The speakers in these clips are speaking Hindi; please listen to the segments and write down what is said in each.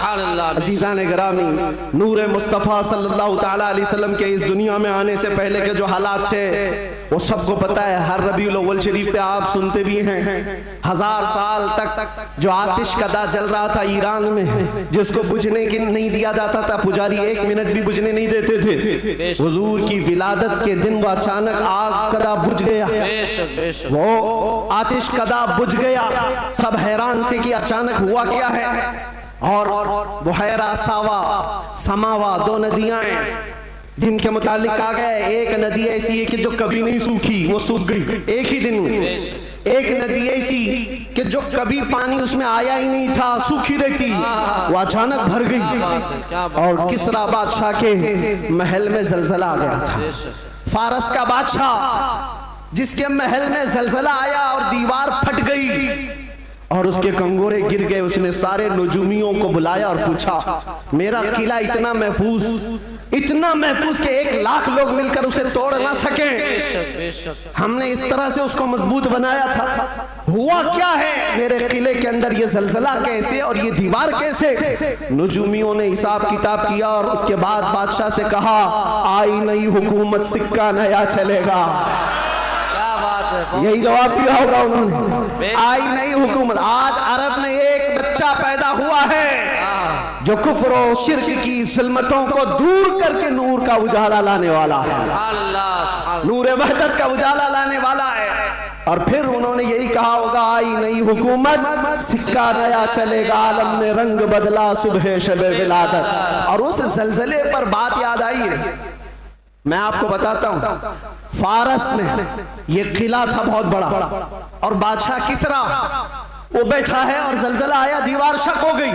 अज़ीज़ान गिरामी, नूर मुस्तफ़ा सल्लल्लाहु तआला अलैहि वसल्लम के इस दुनिया में आने से पहले के जो हालात थे वो सबको पता है। हर रबीउल अव्वल शरीफ पे आप सुनते भी हैं 1000 साल तक जो आतिश कदा जल रहा था ईरान में, जिसको बुझने की नहीं दिया जाता था, पुजारी 1 मिनट भी बुझने नहीं देते थे। हुजूर की विलादत के दिन वो अचानक आग कदा बुझ गया, वो आतिश कदा बुझ गया। सब हैरान थे कि अचानक हुआ क्या है। और बुहैरा सावा समावा 2 नदियां हैं जिनके मुतालिक कहा गया है एक नदी ऐसी है कि जो कभी नहीं सूखी, वो सूख गई एक ही दिन में। एक नदी ऐसी कि जो कभी पानी उसमें आया ही नहीं था, सूखी रहती, वो अचानक भर गई। और किसरा बादशाह के महल में जलजला आ गया था। फारस का बादशाह जिसके महल में जलजला आया और दीवार फट गई और उसके कंगोरे गिर गए। उसने सारे नजूमियों को बुलाया और पूछा, मेरा किला इतना महफूज कि 1 लाख लोग मिलकर उसे तोड़ ना सके। हमने इस तरह से उसको मजबूत बनाया था, हुआ क्या है मेरे किले के अंदर? ये जलजला कैसे और ये दीवार कैसे? नजूमियों ने हिसाब किताब किया और उसके बाद बादशाह से कहा, आई नई हुकूमत, सिक्का नया चलेगा। यही जवाब दिया होगा उन्होंने, आई नई हुकूमत। आज अरब में एक बच्चा पैदा हुआ है जो कुफ्र और शिर्क की ज़ुल्मतों को दूर करके नूर का उजाला लाने वाला है, नूर वहदत का उजाला लाने वाला है। और फिर उन्होंने यही कहा होगा, आई नई हुकूमत, सिक्का नया चलेगा, आलम में रंग बदला सुबह शबे विलादत। और उस जलजले पर बात याद आई है। मैं आपको बताता हूं, फारस में ये किला था बहुत बड़ा और बादशाह किसरा वो बैठा है और जलजला आया, दीवार शक हो गई।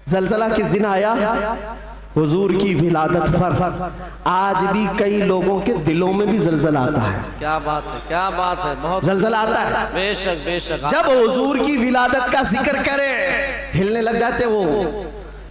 जलजला किस दिन आया? हुजूर की विलादत पर। आज भी कई लोगों के दिलों में भी जलजला आता है। क्या बात है, क्या बात है, बहुत जलजला आता है। बेशक बेशक। जब हुजूर की विलादत का जिक्र करे हिलने लग जाते वो।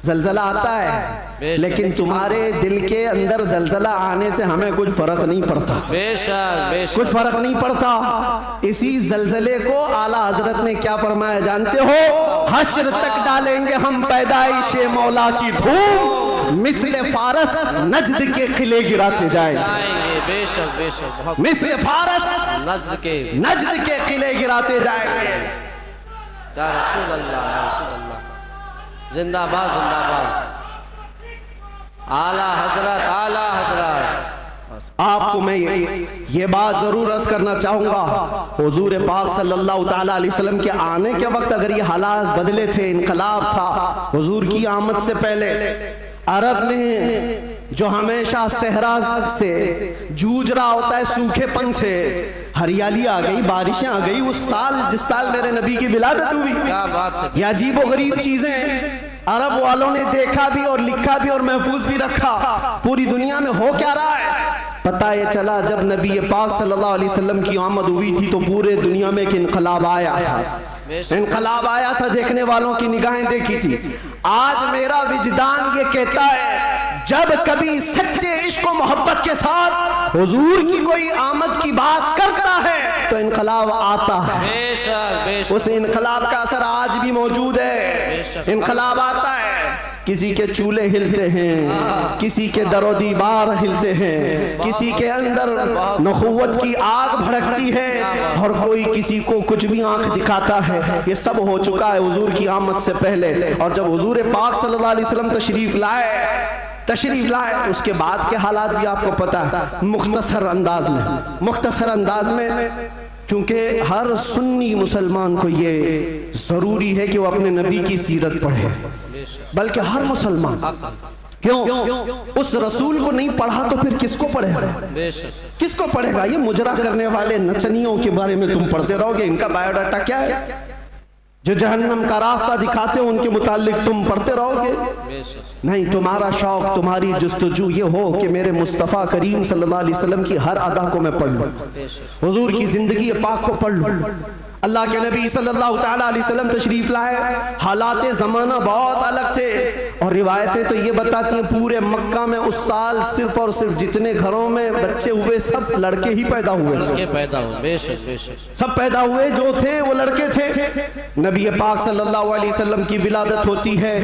जलजला आता है, लेकिन तुम्हारे दिल के अंदर जलजला आने से हमें कुछ फर्क नहीं पड़ता। बेशक बेशक, कुछ फर्क नहीं पड़ता। इसी जलजले को आला हजरत ने क्या फरमाया जानते हो? हश्र तक डालेंगे हम पैदाइशे मौला की धूम, मिस्ले फारस नजद के किले गिराते जाएंगे। बेशक बेशक, मिस्ले फारस नजद के किले गिराते जाएंगे। या रसूल अल्लाह, या रसूल अल्लाह, जिंदाबाद जिंदाबाद, आला हजरत, आला हजरत। आपको मैं ये बात जरूर अर्ज करना चाहूंगा, हुजूर पाक सल्लल्लाहु ताला अलैहि वसल्लम के आने के वक्त अगर ये हालात बदले थे, इनकलाब था, हुजूर की आमद से पहले अरब में जो हमेशा सहरा से जूझ रहा होता है, सूखेपन से, हरियाली आ गई, बारिशें आ गई। उस साल जिस साल मेरे नबी की विलादत हुई, क्या बात है, ये अजीबोगरीब चीजें अरब वालों ने देखा भी और लिखा भी और महफूज भी रखा। पूरी दुनिया में हो क्या रहा है पता ये चला जब नबी पाक सल्लल्लाहु अलैहि वसल्लम की आमद हुई थी तो पूरे दुनिया में एक इनकलाब आया था। इनकलाब आया था, देखने वालों की निगाहें देखी थी। आज मेरा विजदान ये कहता है, जब कभी सच्चे इश्क और मोहब्बत के साथ हुजूर की कोई आमद की बात करता है तो इनकलाब आता है। बेशक बेशक, उस इनकलाब का असर आज भी मौजूद है। इनकलाब आता है, किसी के चूल्हे हिलते हैं, किसी के दरो दीवार हिलते हैं, किसी के अंदर नखुवत की आग भड़कती है और कोई किसी को कुछ भी आंख दिखाता है। ये सब हो चुका है हुजूर की आमद से पहले। और जब हुजूर पाक सल्लल्लाहु अलैहि वसल्लम तशरीफ लाए उसके बाद के हालात भी आपको पता है। मुख्तसर अंदाज में चूंकि हर सुन्नी मुसलमान को ये जरूरी है कि वो अपने नबी की सीरत पढ़े, बल्कि हर मुसलमान। क्यों? उस रसूल को नहीं पढ़ा तो फिर किसको पढ़ेगा? किसको पढ़ेगा? ये मुजरा करने वाले नचनियों के बारे में तुम पढ़ते रहोगे। इनका बायोडाटा क्या है? जो जहन्नम का रास्ता दिखाते हो उनके मुतालिक तुम पढ़ते रहोगे। नहीं, तुम्हारा शौक, तुम्हारी जुस्तजू ये हो कि मेरे मुस्तफ़ा करीम सल्लल्लाहु अलैहि वसल्लम की हर अदा को मैं पढ़ लूं, हुजूर की जिंदगी पाक को पढ़ लूं। अल्लाह के नबी सल्लल्लाहु ताला अलैहि वसल्लम तशरीफ लाए, हालात ज़माना बहुत अलग थे और रिवायतें तो ये बताती हैं पूरे मक्का में उस साल सिर्फ और सिर्फ जितने घरों में बच्चे हुए सब लड़के ही पैदा हुए, लड़के पैदा हुए, बेशक बेशक सब पैदा हुए जो थे वो लड़के थे। नबी पाक सल्लल्लाहु अलैहि वसल्लम की विलादत होती है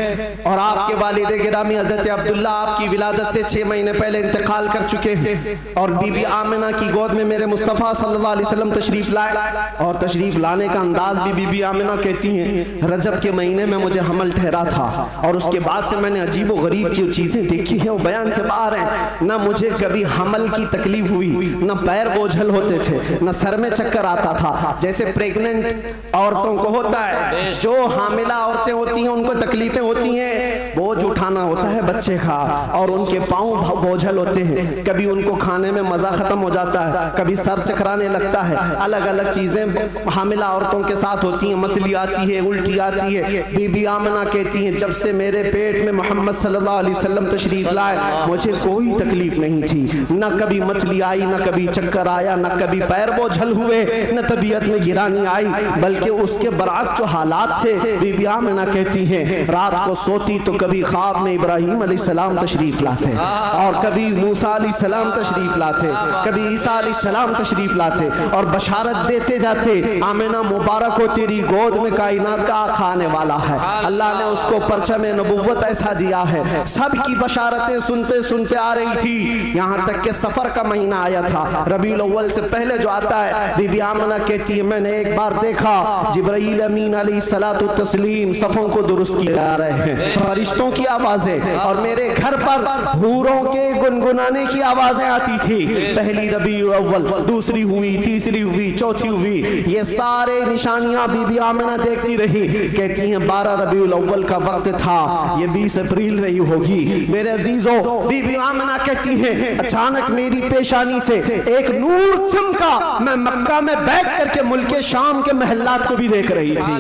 और आपके वालिद गिरामी हजरत अब्दुल्ला आपकी विलादत से 6 महीने पहले इंतकाल कर चुके हैं और बीबी आमिना की गोद में मेरे मुस्तफ़ा सल्लल्लाहु अलैहि वसल्लम तशरीफ लाए और तशरीफ लाने का अंदाज भी बीबी आमिना कहती हैं रजब के महीने में मुझे हमल ठहरा था और उसके बाद से मैंने अजीब व गरीब जो चीजें देखी हैं वो बयान से बाहर हैं। ना मुझे कभी हमल की तकलीफ हुई, ना पैर बोझल होते थे, ना सर में चक्कर आता था जैसे प्रेग्नेंट औरतों को होता है। जो हामिला औरतें होती हैं उनको तकलीफें होती हैं, बोझ उठाना होता है बच्चे का और उनके पाँव बोझल होते हैं, कभी उनको खाने में मजा खत्म हो जाता है, कभी सर चकराने लगता है, अलग अलग चीजें हामिला औरतों के साथ होती हैं, मतली आती है, उल्टी आती है। बीबी आमिना कहती हैं जब से मेरे पेट में मोहम्मद सल्लल्लाहु अलैहि वसल्लम तशरीफ लाए मुझे कोई तकलीफ नहीं थी, ना कभी मतली आई, ना कभी चक्कर आया, ना कभी पैर बोझल हुए, न तबीयत में गिरानी आई, बल्कि उसके बरअक्स जो हालात थे बीबी आमिना कहती हैं रात को सोती तो कभी ख्वाब में इब्राहिम अलैहिस्सलाम तशरीफ लाते और कभी मूसा अलैहिस्सलाम तशरीफ लाते, कभी ईसा अलैहिस्सलाम तशरीफ लाते और बशारत देते जाते आमिना मुबारक हो तेरी गोद में कायनात का आका आने वाला है, अल्लाह ने उसको परचम नबुव्वत ऐसा दिया है। सब की बशारतें सुनते सुनते आ रही थी, यहाँ तक के सफर का महीना आया था, रबीउल अव्वल से पहले जो आता है। बीबी आमिना कहती है मैंने एक बार देखा जिब्राइल अमीन अलैहिस्सलातु तस्लीम सफों को दुरुस्त किए जा रहे हैं, फरिश्तों की आवाजें और मेरे घर पर हूरों के गुनगुनाने की आवाजें आती थी। पहली रबीउल अव्वल, दूसरी हुई, तीसरी हुई, चौथी हुई, ये सारे निशानियां बीबी आमिना देखती रही। कहती हैं 12 रबीउल अव्वल का वक्त था, ये 20 अप्रैल रही होगी। मेरे अजीजों, बीबी आमिना कहती हैं अचानक मेरी पेशानी से एक नूर चमका, मैं मक्का में बैठ करके मुल्क शाम के महल्लात को भी देख रही थी,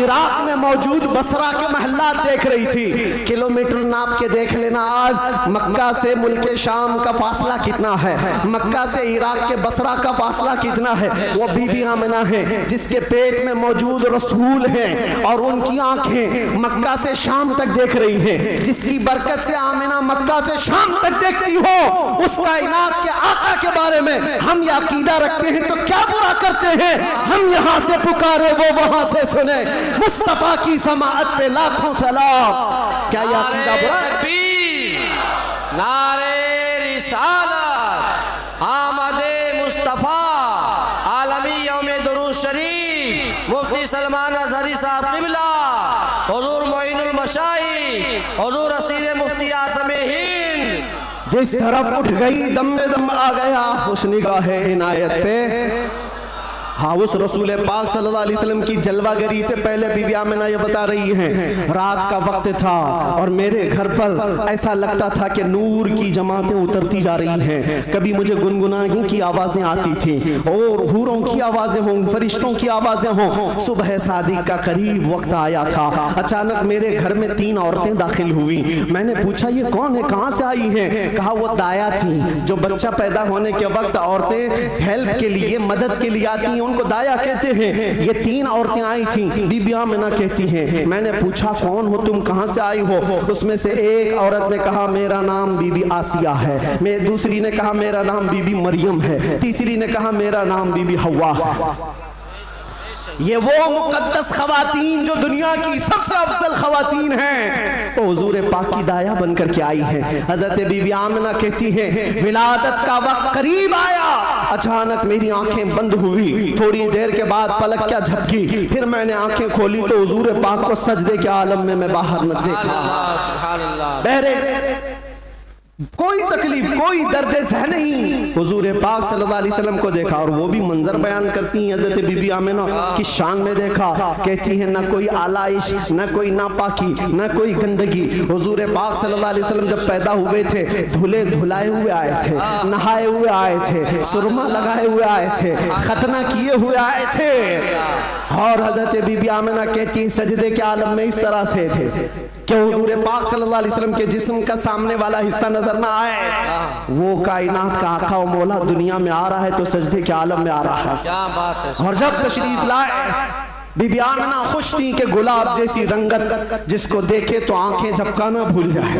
इराक में मौजूद बसरा के महल्लात देख रही थी। किलोमीटर नाप के देख लेना आज मक्का से मुल्क शाम का फासला कितना है, मक्का से इराक के बसरा का फासला कितना है। वो बीबी आमिना है जिसके पेट में मौजूद रसूल हैं और उनकी आंखें मक्का से शाम तक देख रही हैं, जिसकी बरकत से आमिना मक्का से शाम तक देखती हो। उस कायनात के आका के बारे में हम ये अकीदा रखते हैं तो क्या बुरा करते हैं, हम यहाँ से पुकारे वो वहां से सुने, मुस्तफा की समाअत पे लाखों सलाम। क्या ये अकीदा बुरा है? नारे रिसालत आमदे मुस्तफा आलमी यौमे दुरूद शरीफ मुफ्ती सलमान अज़हरी साहब क़िबला हुज़ूर मोइनुल मशाइख हुज़ूर असीर मुफ्ती आज़म हिंद जिस तरफ उठ गई दम में दम आ गया उस निगाह इनायत पे। हाँ, उस रसूल पाक सल्लल्लाहु अलैहि वसल्लम की जलवागरी से पहले बीबी आमिना ये बता रही हैं रात का वक्त था और मेरे घर पर ऐसा लगता था कि नूर की जमातें उतरती जा रही हैं। कभी मुझे गुनगुनाने की आवाजें आती थी और हूरों की आवाजें हों, फरिश्तों की आवाजें हों। सुबह सादिक का करीब वक्त आया था, अचानक मेरे घर में 3 औरतें दाखिल हुई। मैंने पूछा ये कौन है, कहाँ से आई हैं? कहा वो दाया थी, जो बच्चा पैदा होने के वक्त औरतें हेल्प के लिए, मदद के लिए आती हैं, उनको दाया कहते हैं। ये 3 औरतें आई थी। बीबी आमिना कहती हैं मैंने पूछा कौन हो तुम, कहां से आई हो? उसमें से एक औरत ने कहा मेरा नाम बीबी आसिया है, मैं दूसरी ने कहा मेरा नाम बीबी मरियम है, तीसरी ने कहा मेरा नाम बीबी हवा है। ये वो मुकद्दस खवातीन जो दुनिया की सबसे अफजल खवातीन हैं, तो हुजूर पाक की दाया बनकर के आई हैं। हजरत बीबी आमिना कहती हैं विलादत का वक्त करीब आया, अचानक मेरी आंखें बंद हुई, थोड़ी देर के बाद पलक क्या झपकी, फिर मैंने आंखें खोली तो हुजूर पाक को सजदे के आलम में मैं बाहर न देखा। बहरे कोई तकलीफ, कोई दर्द सह नहीं, हुजूर पाक सल्लल्लाहु अलैहि वसल्लम को देखा। और वो भी मंजर बयान करती हैं हजरत बीबी आमिना की शान में देखा। कहती है ना कोई आलाइश, ना कोई नापाकी, ना कोई गंदगी। हुजूर पाक सल्लल्लाहु अलैहि वसल्लम जब पैदा हुए थे धुले धुलाए हुए आए थे, नहाए हुए आए थे, सुरमा लगाए हुए आए थे, खतना किए हुए आए थे। और हजरत बीबी आमिना कहती सजदे के आलम में इस तरह से थे कि हुजूर पाक सल्लल्लाहु अलैहि वसल्लम के जिस्म का सामने वाला हिस्सा नजर ना आए। वो कायनात का आका और मौला दुनिया में आ रहा है तो सजदे के आलम में आ रहा है। क्या बात है। और जब तशरीफ लाए बीबी आमिना खुश थी कि गुलाब जैसी रंगत जिसको देखे तो आंखें झपकाना भूल जाए।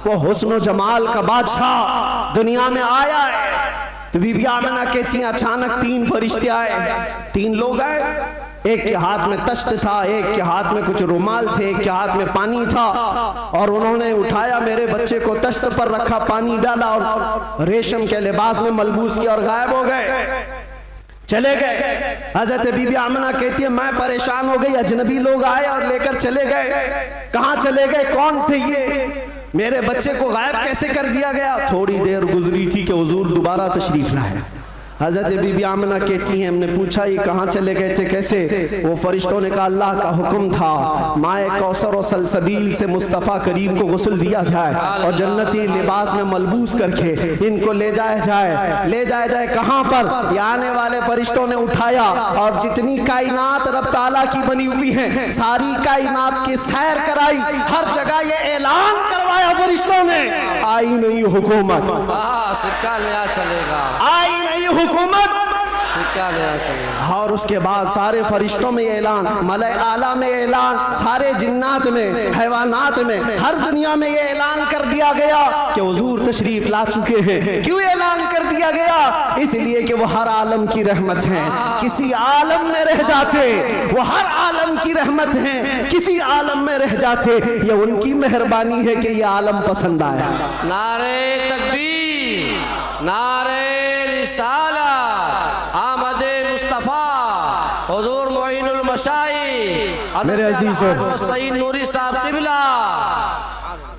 वो हुस्न जमाल का बादशाह दुनिया में आया है। तो बीबी आमिना कहती हैं अचानक 3 फरिश्ते आए, 3 लोग आए। एक के हाथ में तश्त था, एक के हाथ में कुछ रुमाल थे, एक के हाथ में पानी था, और उन्होंने उठाया मेरे बच्चे को तश्त पर रखा, पानी डाला और रेशम के लिबास में मलबूस किया और गायब हो गए, चले गए। हजरत बीबी आमिना कहती है मैं परेशान हो गई, अजनबी लोग आए और लेकर चले गए। कहाँ चले गए, कौन थे ये, मेरे बच्चे को गायब कैसे कर दिया गया। थोड़ी देर गुजरी थी कि हुजूर दोबारा तशरीफ लाए। हजरत बीबी आमिना कहती हैं हमने पूछा ये कहाँ चले गए थे, कैसे। वो फरिश्तों ने कहा अल्लाह का हुक्म था माए कौसर और सलसबील से मुस्तफ़ा करीम को गुस्ल दिया जाए और जन्नती लिबास में मलबूस करके इनको ले जाया जाए। ले जाया जाए कहाँ पर, आने वाले फरिश्तों ने उठाया और जितनी कायनात रब ताला की बनी हुई है सारी कायनात की सैर कराई, हर जगह ये ऐलान करवाया फरिश्तों ने आई नहीं हुकूमत, सिक्का लिया चलेगा, आई नहीं हुकूमत, सिक्का लिया चलेगा। और उसके बाद सारे फरिश्तों में ऐलान, मलाए आला में ऐलान, सारे जिन्नात में, हैवानात में, हर दुनिया में ये ऐलान कर दिया गया कि हुजूर तशरीफ ला चुके हैं। क्यों ऐलान कर दिया गया, इसलिए कि वो हर आलम की रहमत है। किसी आलम में रह जाते वो हर आलम की रहमत है, किसी आलम में रह जाते ये उनकी मेहरबानी है कि ये आलम पसंद आया। नारे तकबीर, नारे रिसालत, आमदे मुस्तफ़ा हुजूर मोइनुल मशाइख मेरे अजीजों, सईद नूरी साहब क़िबला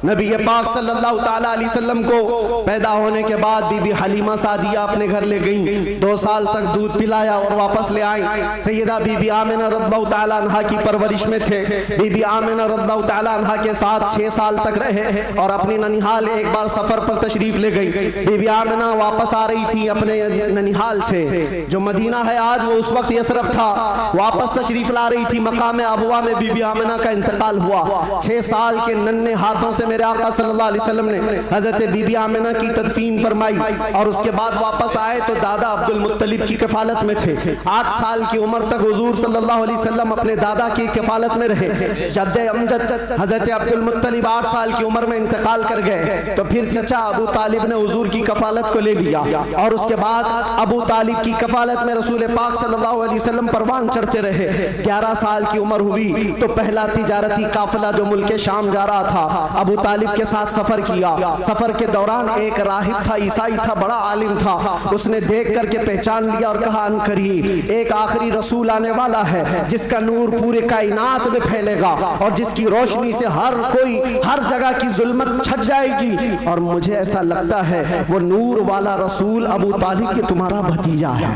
नबी पाक सल्लल्लाहु ताला अलैहि वसल्लम को पैदा होने के बाद बीबी हलीमा सादिया अपने घर ले गईं। 2 साल तक दूध पिलाया और वापस ले आई। सैयदा बीबी आमिना रज़ियल्लाहु ताला अन्हा की परवरिश में थे। बीबी आमिना रज़ियल्लाहु ताला अन्हा के साथ 6 साल तक रहे और अपनी ननिहाल एक बार सफर पर तशरीफ ले गई। बीबी आमिना वापस आ रही थी अपने ननिहाल से, जो मदीना है आज वो उस वक्त यसरफ था। वापस तशरीफ ला रही थी, मकाम अबवा में बीबी आमिना का इंतकाल हुआ। 6 साल के नन्हे हाथों से मेरे आका सल्लल्लाहु अलैहि वसल्लम ने हजरत बीबी आमिना की तदफीन फरमाई और उसके बाद वापस आए तो दादा अब्दुल मुत्तलिब की कफालत में थे। 8 साल की उम्र तक हुजूर सल्लल्लाहु अलैहि वसल्लम अपने दादा की कफालत में रहे। जद्दे अमजद हजरत अब्दुल मुत्तलिब 8 साल की उम्र में इंतकाल कर गए तो फिर चचा अबू तालिब ने हुजूर की कफालत को ले लिया और उसके बाद अबू तालिब की कफालत में रसूल पाक सल्लल्लाहु अलैहि वसल्लम परवान चढ़ते रहे। 11 साल की उम्र हुई तो पहला तिजारती काफिला जो मुल्क शाम जा रहा था अबू तालिब के साथ सफर किया। सफर के दौरान एक राहिब था, ईसाई था, बड़ा आलिम था। उसने देख करके पहचान लिया और कहा अनकरीब एक आखिरी रसूल आने वाला है जिसका नूर पूरे कायनात में फैलेगा और जिसकी रोशनी से हर कोई हर जगह की जुल्मत छट जाएगी। और मुझे ऐसा लगता है वो नूर वाला रसूल अबू तालिब के तुम्हारा भतीजा है।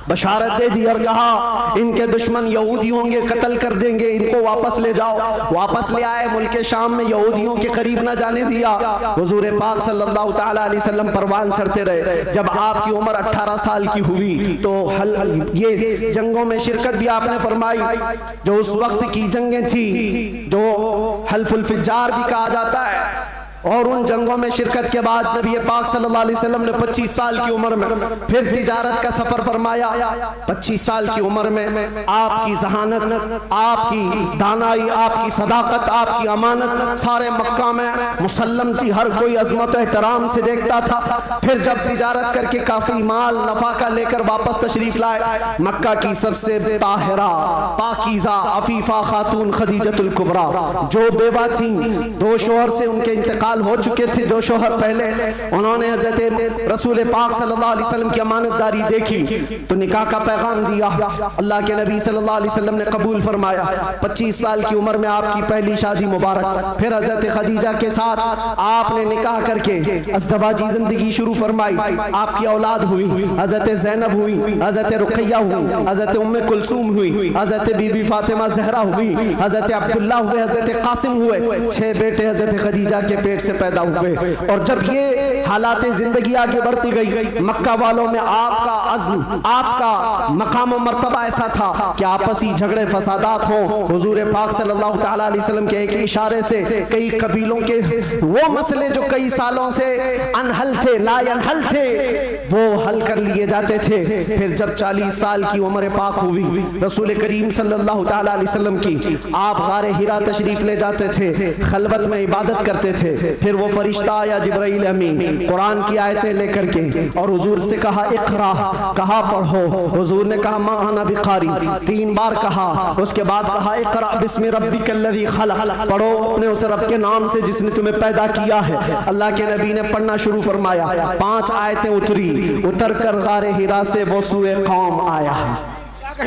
बशारत दे दी और कहा इनके दुश्मन यहूदी होंगे, कत्ल कर देंगे, इनको वापस ले जाओ। वापस ले आए। मुल्क शाम में यहूदियों के करीब न जाने दिया। हुजूर पाक सल्लल्लाहु ताला अलैहि वसल्लम परवान चढ़ते रहे। जब आपकी उम्र 18 साल की हुई तो ये जंगों में शिरकत भी आपने फरमाई, जो उस वक्त की जंगें थी जो हल्फुल फिज्जार भी कहा जाता है। और उन जंगों में शिरकत के बाद नबी पाक सल्लल्लाहु अलैहि वसल्लम ने 25 साल की उम्र में फिर तिजारत का सफर फरमाया। 25 साल की उम्र में आपकी जहानत, आपकी दानाई, आपकी सदाकत, आपकी अमानत सारे मक्का में मुसल्लम थी। हर कोई अजमत एहतराम से देखता था। फिर जब तिजारत करके काफी माल नफाका लेकर वापस तशरीफ लाए, मक्का की सबसे ताहिरा, पाकीज़ा, अफीफा खातून खदीजतुल कुबरा जो बेवा थी, 2 शोहर से उनके इंतकाल हो चुके थे। 2 शोहर पहले उन्होंने हज़रत रसूल पाक सल्लल्लाहु अलैहि वसल्लम की अमानतदारी देखी तो निकाह का पैगाम दिया। अल्लाह के नबी सल्लल्लाहु अलैहि वसल्लम ने कबूल फरमाया। 25 साल की उम्र में आपकी पहली शादी मुबारक। फिर हज़रत खदीजा के साथ आपने निकाह करके अज़दवाजी जिंदगी शुरू फरमाई। आपकी औलाद हुई, हज़रत ज़ैनब हुई, हज़रत रुक़ैया हुई, हज़रत उम्मे कुलसूम हुई, हज़रत बीबी फातिमा ज़हरा हुई, हज़रत अब्दुल्लाह हुए, हज़रत कासिम हुए। 6 बेटे हज़रत खदीजा के पेट से पैदा हुए। और जब ये हालात जिंदगी आगे बढ़ती गई, मक्का वालों में आपका अज़्म, आपका मकाम और मर्तबा ऐसा था कि आपसी झगड़े फसादात हो। हुजूर पाक सल्लल्लाहु तआला अलैहि वसल्लम के एक इशारे से कई कबीलों के वो मसले जो कई सालों से अनहल थे, ला अनहल थे, वो हल कर लिए जाते थे। फिर जब 40 साल की उम्र पाक हुई रसूल करीम सल्लल्लाहु तआला अलैहि वसल्लम की, आप गारे हिरा तशरीफ ले जाते थे, खलवत में इबादत करते थे। फिर वो फरिश्ता आया जिब्राइल अमीन कुरान की आयतें लेकर के, और हुजूर से कहा इक़रा, कहा पढ़ो। हुजूर ने कहा मा अना बिक़ारी, 3 बार कहा। उसके बाद कहा इक़रा बिस्मि रब्बिकल्लज़ी खलक़, पढ़ो अपने उस रब के नाम से जिसने तुम्हें पैदा किया है। अल्लाह के नबी ने पढ़ना शुरू फरमाया, 5 आयतें उतरी, उतर कर गारे हिरा से वो सूए कौम आया,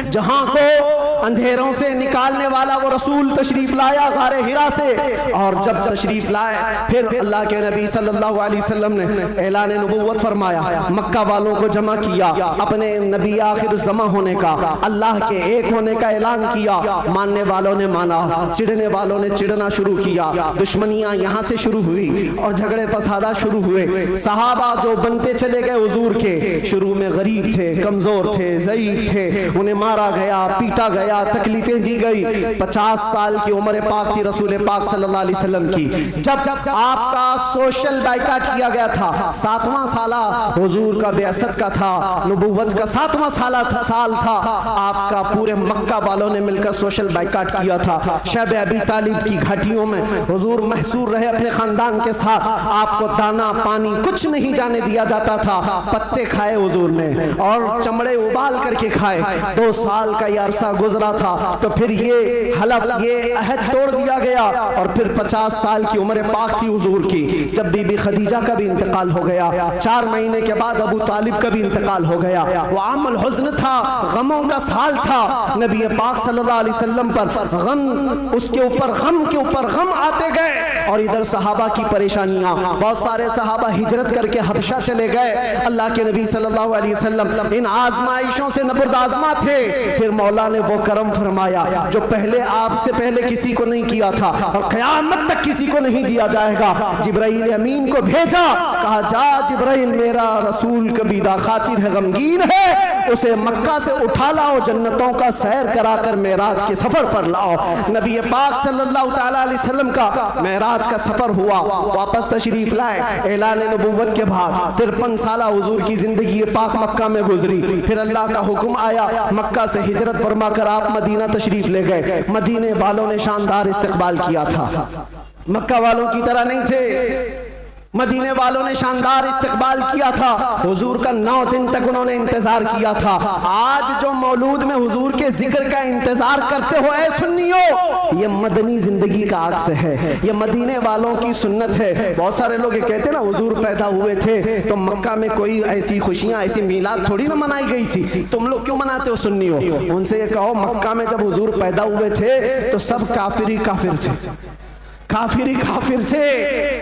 जहां को अंधेरों से निकालने वाला वो रसूल तशरीफ लाया गारे हिरा से। और जब तशरीफ लाए फिर अल्लाह के नबी सल्लल्लाहु अलैहि वसल्लम ने ऐलान नबुव्वत फरमाया, मक्का वालों को जमा किया, अपने नबी आखिर ज़मा होने का, अल्लाह के एक होने का ऐलान किया। मानने वालों ने माना, चिढ़ने वालों ने चिढ़ना शुरू किया। दुश्मनियां यहाँ से शुरू हुई और झगड़े फसादा शुरू हुए। सहाबा जो बनते चले गए हुजूर के, शुरू में गरीब थे, कमजोर थे, ज़ईफ थे, उन्हें मारा गया, पीटा गया, तकलीफें दी गई। 50 साल की उम्र पाक थी रसूल पाक सल्लल्लाहु अलैहि वसल्लम की, जब आपका सोशल बाइकाट किया गया था। 7वां साला हुजूर का बेअसत का था, नबुव्वत का 7वां साल था। आपका पूरे मक्का वालों ने मिलकर सोशल बाइकाट किया था। शब अबी तालिब की घाटियों में हुजूर महसूर रहे अपने खानदान के साथ। आपको दाना पानी कुछ नहीं जाने दिया जाता था। पत्ते खाए हुजूर ने और चमड़े उबाल करके खाए। 2 साल का ये अरसा गुजरा था, तो फिर ये हलफ, ये अहद तोड़ दिया गया। और फिर 50 साल की उम्र पाक थी हुजूर की, जब बीबी खदीजा का भी इंतकाल हो गया। 4 महीने के बाद अबू तालिब का भी इंतकाल हो गया। वो आमल हुज़्न था, गमों का साल था। नबी पाक सल्लल्लाहु अलैहि वसल्लम पर गम, उसके ऊपर गम के ऊपर गम आते गए। और इधर सहाबा की परेशानियां, बहुत सारे सहाबा हिजरत करके हबशा चले गए। अल्लाह के नबी सल्लल्लाहु अलैहि वसल्लम इन आजमाइशों से नबरदाज़मा थे। फिर मौला ने वो करम फरमाया जो पहले आपसे पहले किसी को नहीं किया था और क़यामत तक किसी को नहीं दिया जाएगा। जिब्राइल अमीन को भेजा, कहा जा जिब्राइल, मेरा रसूल कबीदा खातिर है, गमगीन है, उसे मक्का से उठा लाओ, जन्नतों का सैर कराकर मेराज के सफर पर लाओ। नबी पाक सल्लल्लाहु तआला अलैहि वसल्लम का मेराज का सफर हुआ, वापस तशरीफ लाए। ऐलान नबुव्वत के बाद 53 साल हुजूर की जिंदगी पाक मक्का में गुजरी। फिर अल्लाह का हुक्म आया, मक्का से हिजरत फरमा कर आप मदीना तशरीफ ले गए। मदीने वालों ने शानदार इस्तकबाल किया था, मक्का वालों की तरह नहीं थे। मदीने वालों ने शानदार इस्तकबाल किया था। हुजूर का 9 दिन तक उन्होंने इंतजार किया था। आज जो मौलूद में हुजूर के जिक्र का इंतजार करते हो ऐ सुन्नियों, ये मदनी जिंदगी का अक्स है, ये मदीने वालों की सुन्नत है। बहुत सारे लोग ये कहते हैं ना हुजूर पैदा हुए थे तो मक्का में कोई ऐसी खुशियां, ऐसी मीलाद थोड़ी ना मनाई गई थी, तुम लोग क्यों मनाते हो सुन्नियों? उनसे ये कहो मक्का में जब हुजूर पैदा हुए थे तो सब काफिर ही काफिर थे, काफिर ही काफिर थे।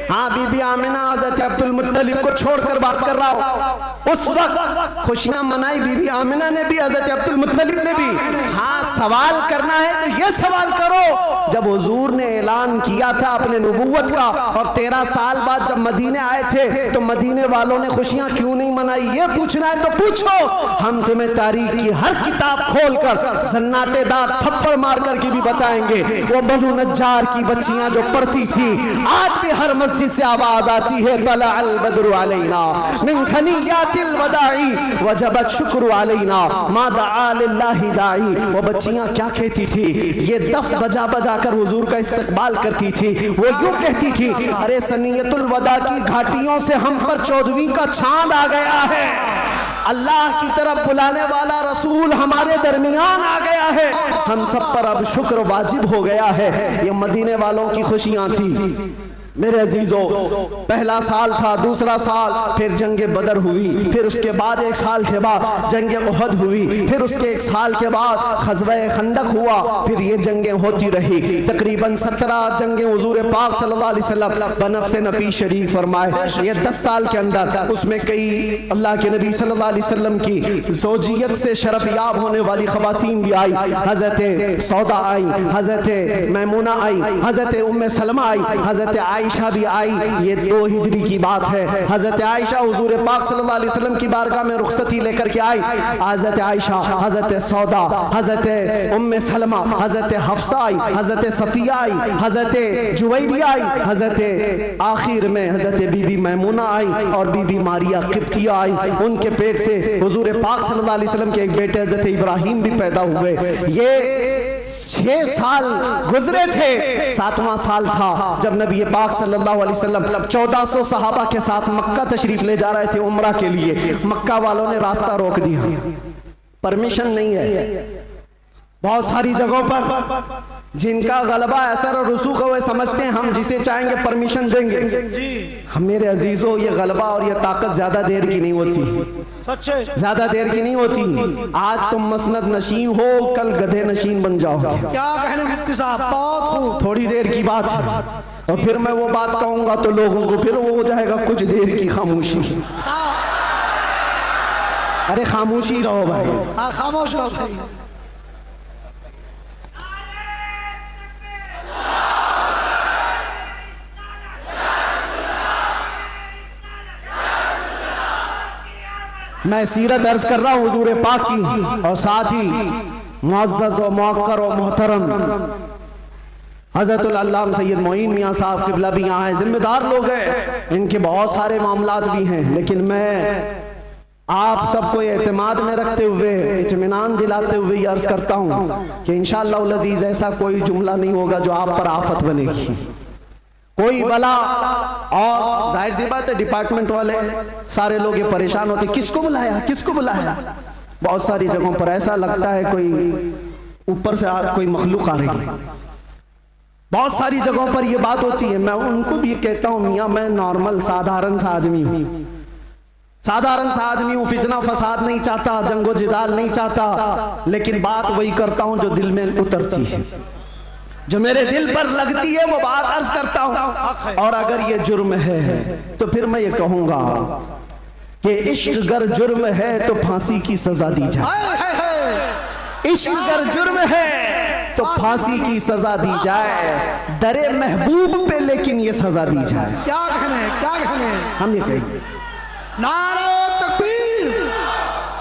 हाँ, बीबी आमिना हज़रत अब्दुल मुत्तलिब को छोड़कर बात कर रहा हूँ, उस वक्त खुशियां मनाई बीबी आमिना ने भी, हज़रत अब्दुल मुत्तलिब ने भी। हाँ, सवाल करना है तो ये सवाल करो, जब हुजूर ने ऐलान किया था अपने नबुव्वत का और 13 साल बाद जब मदीने आए थे तो मदीने वालों ने खुशियां क्यों नहीं मनाई? ये पूछना है तो पूछो, हम तुम्हें तारीख की हर किताब खोलकर सन्नाटेदार थप्पड़ मार करके भी बताएंगे। वो बनु नज्जार की बच्चियां जो पढ़ती थी, आज भी हर मस्जिद से आवाज आती है, तला अल बद्रु अलैना मिन खनियातिल वदाई वजबत शुक्र अलैना मा दआ लिल्लाहि दाई। वो बच्चियां क्या कहती थी? ये दफ बजा बजा कर हुजूर का इस्तकबाल करती थी। वो यूं कहती थी, अरे सनियतुल वदा की घाटियों से हम पर 14वीं का चांद आ गया है, अल्लाह की तरफ बुलाने वाला रसूल हमारे दरमियान आ गया है, हम सब पर अब शुक्र वाजिब हो गया है। ये मदीने वालों की खुशियां थी। मेरे अजीजों, पहला साल था, दूसरा साल, फिर जंगे बदर हुई, फिर उसके बाद 1 साल के बाद जंगे उहद हुई, फिर उसके 1 साल के बाद ग़ज़वा खंदक हुआ, फिर ये जंगें होती रही। तकरीबन 17 जंगें हुजूर पाक सल्लल्लाहु अलैहि वसल्लम बनफ़्स नफ़ीस शरीफ फरमाए। ये 10 साल के अंदर उसमें कई अल्लाह के नबी सल्लल्लाहु अलैहि वसल्लम की ज़ौजियत से शरफ याब होने वाली ख़वातीन भी आई। हज़रत सौदा आई, हज़रत मैमूना आई, हज़रत उम्मे सलमा आई, हज़रत आयशा भी आई। ये 2 हिजरी की बात है। हजरत आयशा हुजूर पाक सल्लल्लाहु अलैहि वसल्लम की बारगाह में रुखसती लेकर के आई। हजरत आयशा, हजरत सौदा, हजरत उम्मे सलमा, हजरत हफ्सा आई, हजरत सफिया आई, हजरत जुवैरिया आई, हजरत आखिर में हजरत बीबी मैमूना आई और बीबी मारिया किप्तिया आई। उनके पेट से हुजूर पाक सल्लल्लाहु अलैहि वसल्लम के एक बेटे हजरत इब्राहिम भी पैदा हुए। ये 6 साल गुजरे थे। 7वां साल था जब नबी पाक सल्लल्लाहु अलैहि वसल्लम 1400 सहाबा के साथ मक्का तशरीफ ले जा रहे थे उम्रा के लिए। मक्का वालों ने रास्ता रोक दिया, परमिशन नहीं है। बहुत सारी जगहों पर जिनका गलबा असर और रसूख है वे समझते हैं हम जिसे चाहेंगे परमिशन देंगे। हम मेरे अजीजों, ये गलबा और ये ताकत ज्यादा देर की नहीं होती, सच है, ज्यादा देर की नहीं होती। आज तुम मसनद नशीन हो, कल गधे नशीन बन जाओगे। क्या कहने मुफ्ती साहब, बहुत खूब। थोड़ी देर की बात है और फिर मैं वो बात कहूंगा तो लोगों को फिर वो हो जाएगा कुछ देर की खामोशी। अरे खामोशी रहो भाई, खामोश रहो भाई। मैं सीरत अर्ज कर रहा हूँ हुजूर पाक की, और साथ ही मुअज़्ज़ज़ व मुअक्कर व मोहतरम हज़रतुल अल्लामा सैयद मोइन मियाँ साहब क़िबला भी यहाँ हैं। जिम्मेदार लोग हैं, इनके बहुत सारे मामलात भी हैं, लेकिन मैं आप सबको एतमाद में रखते हुए, इत्मीनान दिलाते हुए ये अर्ज करता हूँ कि इंशाअल्लाह अज़ीज़ ऐसा कोई जुमला नहीं होगा जो आप पर आफत बनेगी, कोई बला। और जाहिर सी बात है डिपार्टमेंट वाले सारे लोग ये परेशान होते, किसको बुलाया, किसको बुलाया। बहुत सारी जगहों पर ऐसा लगता है कोई ऊपर से कोई मखलूक आ रही है। बहुत सारी जगहों पर ये बात होती है। मैं उनको भी कहता हूँ मियाँ मैं नॉर्मल साधारण सा आदमी हूँ, साधारण सा आदमी हूँ, फितना फसाद नहीं चाहता, जंगो जिदाल नहीं चाहता, लेकिन बात वही करता हूँ जो दिल में उतरती है, जो मेरे दिल पर लगती है वो बात अर्ज करता हूं। और अगर ये जुर्म है तो फिर मैं ये कहूंगा कि इश्क अगर जुर्म है तो फांसी की सजा दी जाए। इश्क अगर जुर्म है तो फांसी की सजा दी जाए, दरे महबूब पे लेकिन ये सजा दी जाए। क्या कहने, क्या कहने, हम ये कहेंगे नारे तकबीर,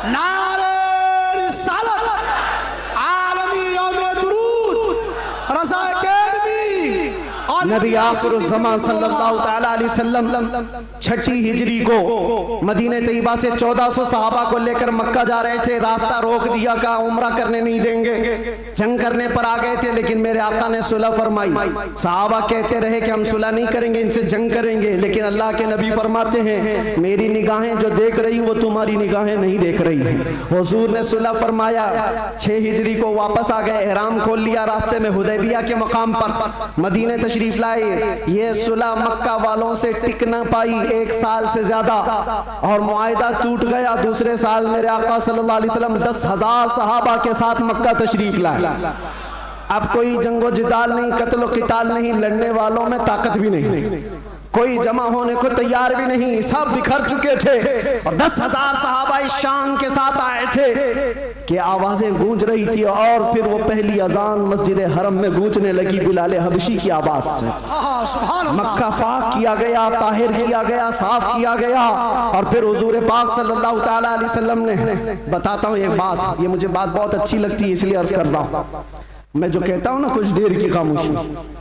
नारे रिसालत, आलमी यौम दुरूद, रज़ा अकेडमी और नबी आखिरुज़्ज़मान सल्लल्लाहु तआला अलैहि वसल्लम 6 हिजरी को मदीने तैयबा से 1400 सहाबा को लेकर मक्का जा रहे थे। रास्ता रोक दिया, कहा उम्रा करने नहीं देंगे, जंग करने पर आ गए थे। लेकिन मेरे आका ने सुलह फरमाई। सहाबा कहते रहे कि हम सुलह नहीं करेंगे, इनसे जंग करेंगे, लेकिन अल्लाह के नबी फरमाते हैं मेरी निगाहें जो देख रही वो तुम्हारी निगाहें नहीं देख रही है। हुजूर ने सुलह फरमाया, 6 हिजरी को वापस आ गए, एहराम खोल लिया, रास्ते में हुदैबिया के मकाम पर मदीने तशरीफ लाए। ये सुलह मक्का वालों से टिक न पाई 1 साल से ज्यादा, और मुआहिदा टूट गया। दूसरे साल मेरे आका सल्लल्लाहु अलैहि वसल्लम 10,000 सहाबा के साथ मक्का तशरीफ लाए। अब कोई जंगो जिदाल नहीं, कत्लो किताल नहीं, लड़ने वालों में ताकत भी नहीं, कोई जमा होने को तैयार भी नहीं, सब बिखर चुके थे। और 10,000 सहाबा इस शान के साथ आए थे कि आवाजें गूंज रही थी। और फिर वो पहली अजान मस्जिद हरम में गूंजने लगी बिलाल हबशी की आवाज से। मक्का पाक किया गया, ताहिर किया गया, साफ किया गया। और फिर हुजूर पाक सल्लल्लाहु तआला अलैहि वसल्लम ने, बताता हूँ एक बात, ये मुझे बात बहुत अच्छी लगती है इसलिए अर्ज कर रहा हूँ। मैं जो कहता हूँ ना कुछ देर की खामोशी,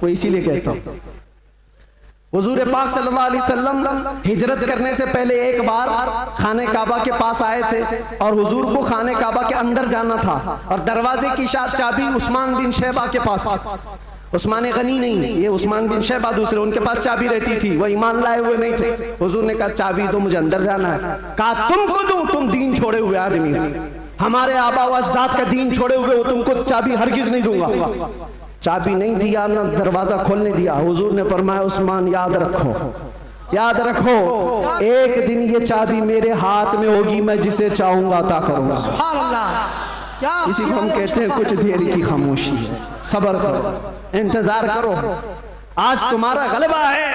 वो इसीलिए कहता हूँ। हुजूर पाक सल्लल्लाहु अलैहि वसल्लम हिजरत करने से पहले एक बार खाने काबा के पास आए थे, और हुजूर को खाने काबा के अंदर जाना था, और दरवाजे की चाबी उस्मान बिन शैबा के पास थी। उस्मान गनी नहीं, ये उस्मान बिन शैबा दूसरे, उनके पास चाबी रहती थी, वो ईमान लाए हुए नहीं थे। हुजूर ने कहा चाबी दो, मुझे अंदर जाना है। कहा तुमको दूं, तुम दीन छोड़े हुए आदमी, हमारे आबा व अजदाद का दीन छोड़े हुए हो, तुमको चाबी हरगिज नहीं दूंगा। चाबी नहीं दिया, ना दरवाजा खोलने दिया। हुजूर ने फरमाया उस्मान याद रखो, याद रखो, एक दिन ये चाबी मेरे हाथ में होगी, मैं जिसे चाहूंगा अता करूंगा। सुभान अल्लाह। क्या इसी को हम कहते हैं कुछ देर की खामोशी है। सब्र करो, इंतजार करो, आज तुम्हारा गलबा है,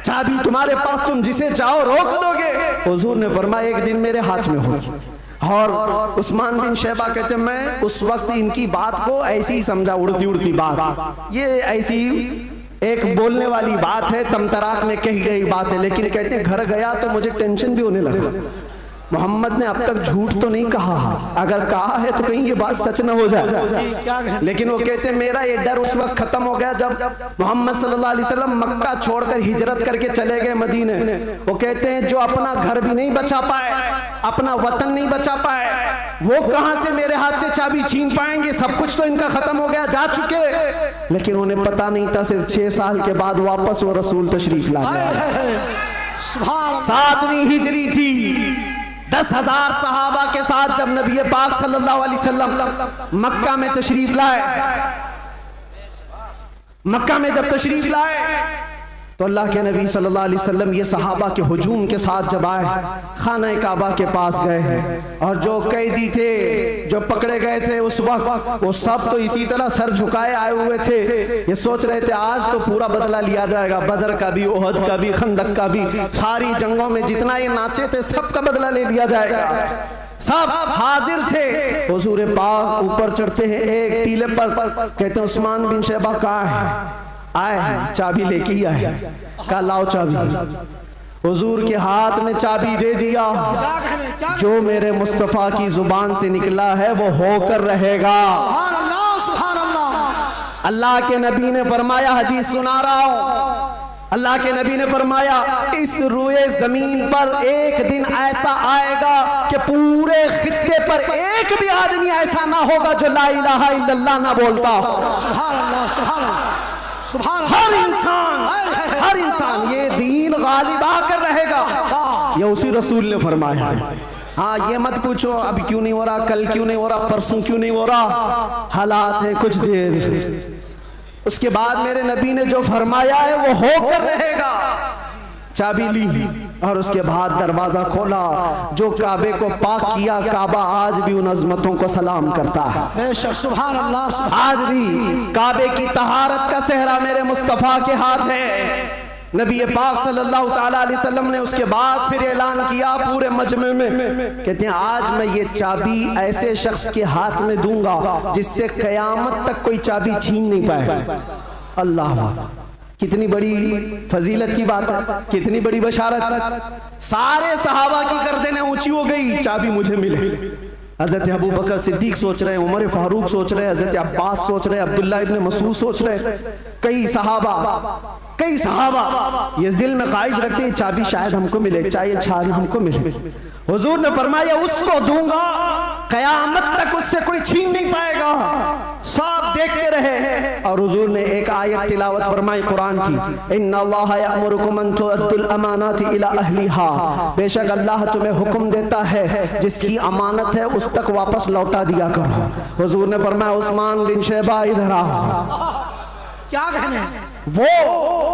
चाबी तुम्हारे पास, तुम जिसे चाहो रोक दोगे। हुजूर ने फरमाया एक दिन मेरे हाथ में होगी। और उस्मान बिन शैबा कहते मैं उस वक्त इनकी बात को ऐसी ही समझा, उड़ती उड़ती बात, ये ऐसी एक बोलने वाली बात है, तमतराक में कही गई बात है, लेकिन कहते हैं घर गया तो मुझे टेंशन भी होने लगा। मोहम्मद ने अब तक झूठ तो नहीं कहा, अगर कहा है तो कहीं ये बात सच न हो जाए। लेकिन वो कहते हैं मेरा ये डर उस वक्त खत्म हो गया जब मोहम्मद सल्लल्लाहु अलैहि वसल्लम मक्का छोड़कर हिजरत करके चले गए मदीने। वो कहते हैं जो अपना घर भी नहीं बचा पाए, अपना वतन नहीं बचा पाए, वो कहां से मेरे हाथ से चाबी छीन पाएंगे? सब कुछ तो इनका खत्म हो गया, जा चुके। लेकिन उन्हें पता नहीं था सिर्फ 6 साल के बाद वापस वो रसूल तशरीफ ला गया। 7वीं हिजरी थी, 10,000 सहाबा के साथ जब नबी पाक सल्लल्लाहु अलैहि वसल्लम मक्का में तशरीफ लाए, मक्का में जब तशरीफ लाए तो अल्लाह के नबी सल्लल्लाहु अलैहि वसल्लम ये सहाबा के हुजूम के साथ जब आए, खाना काबा के पास गए और जो कैदी थे, जो पकड़े गए थे उस वक्त, वो सब तो इसी तरह सर झुकाए आए हुए थे। ये सोच रहे थे आज तो पूरा बदला लिया जाएगा, बदर का भी, ओहद का भी, खंदक का भी, सारी जंगों में जितना ये नाचे थे सबका बदला ले लिया जाएगा। सब हाजिर थे। हुजूर पाक ऊपर चढ़ते हैं एक टीले पर, कहते हैं उस्मान बिन शैबा कहाँ है? आए हैं, चाबी लेके ही आए। कहा लाओ चाबी। हुजूर के हाथ में चाबी दे दिया। जो मेरे मुस्तफा की जुबान से निकला है वो होकर रहेगा। अल्लाह के नबी ने फरमाया, हदीस सुना रहा हूं, अल्लाह के नबी ने फरमाया इस रुए जमीन पर एक दिन ऐसा आएगा कि पूरे खित्ते पर एक भी आदमी ऐसा ना होगा जो ला इलाहा इल्लल्लाह ना बोलता। सुभान अल्लाह, सुभान अल्लाह। हर इंसान ये दीन गालिब आकर रहेगा, ये उसी रसूल ने फरमाया है। हाँ, ये मत पूछो अभी क्यों नहीं हो रहा, कल क्यों नहीं हो रहा, परसों क्यों नहीं हो रहा, हालात है कुछ देर, उसके बाद मेरे नबी ने जो फरमाया है वो होकर रहेगा। चाबी ली और उसके बाद दरवाजा खोला। जो काबे को पाक किया, काबा आज भी उन अजमतों को सलाम करता है। बेशक, सुभान अल्लाह। आज भी काबे की तहारत का सेहरा मेरे मुस्तफा के हाथ है। नबी पाक सल्लल्लाहु ताला अलैहि वसल्लम ने उसके बाद फिर ऐलान किया पूरे मजमे में, कहते हैं आज मैं ये चाबी ऐसे शख्स के हाथ में दूंगा जिससे कयामत तक कोई चाबी छीन नहीं पाएगा। अल्लाह, कितनी बड़ी फजीलत की बात है, कितनी बड़ी बशारत। सारे सहाबा की गर्दनें ऊंची हो गई, चाबी मुझे मिले। हजरत अबू बकर सिद्दीक सोच रहे हैं, उमर फारूक सोच रहे हैं, हजरत अब्बास सोच रहे हैं, अब्दुल्ला इब्ने मसूद सोच रहे हैं, कई सहाबा ये दिल में ख्वाहिश रखते हैं चाबी शायद हमको मिले, शायद हमको मिले। हुजूर ने फरमाया उसको दूंगा, कयामत तक उससे कोई छीन नहीं पाएगा। सब देखते रहे और हुजूर ने एक आयत तिलावत फरमाई कुरान की, इन्नल्लाह यअमुरुकुम अन तुअद्दुल अमानाति इला अहलिहा, बेशक अल्लाह तुम्हें हुक्म देता है जिसकी अमानत है उस तक वापस लौटा दिया करो। हुजूर ने फरमाया उस्मान बिन शैबा इधर आओ। क्या कहने, वो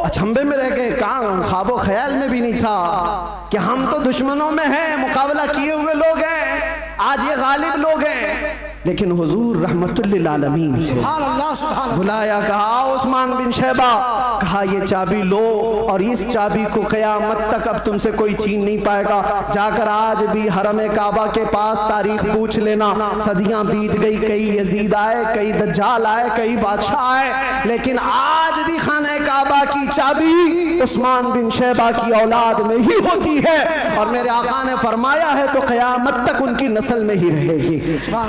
अचंभे में रह गए, कहाँ ख्वाबो ख्याल में भी नहीं था कि हम तो दुश्मनों में हैं, मुकाबला किए हुए लोग हैं, आज ये गालिब लोग हैं। लेकिन हुजूर रहमतुल लिल आलमीन से बुलाया, कहा उस्मान बिन शैबा, कहा ये चाबी लो और इस चाबी को कयामत तक अब तुमसे कोई छीन नहीं पाएगा। जाकर आज भी हरम काबा के पास तारीख पूछ लेना, सदियां बीत गई, कई यजीद आए, कई दज्जाल आए, कई बादशाह आए, लेकिन आज भी खाना काबा की चाबी उस्मान बिन शैबा की औलाद में ही होती है। और मेरे आका ने फरमाया है तो कयामत तक उनकी नस्ल में ही रहेगी।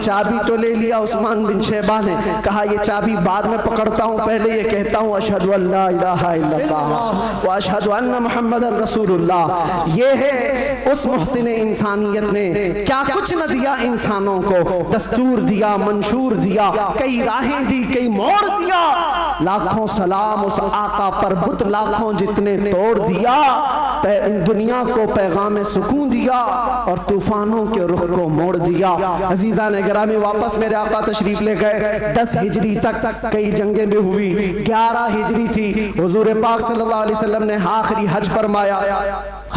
चाबी तो ले लिया उस्मान बिन शैबा ने, कहा ये चाबी बाद में पकड़ता हूँ, पहले ये कहता हूँ अशहदु अल्ला इलाहा इल्लल्लाह व अशहदु अन्ना मुहम्मदन रसूलुल्लाह। ये है उस मुहसिन इंसानियत ने क्या कुछ न दिया इंसानों को, दस्तूर दिया, मंशूर दिया, कई राहें दी, कई मोड़ दिया। लाखों सलाम उस आका पर, बुत लाखों जितने तोड़ दिया, दुनिया को पैगाम सुकून दिया और तूफानों के रुख को मोड़ दिया। अजीजा ने गिरामी वापस मेरे आका तशरीफ ले गए। 10 हिजरी तक कई जंगें भी हुई, 11 हिजरी थी, हुजूर पाक सल्लल्लाहु अलैहि वसल्लम ने आखिरी हज फरमाया।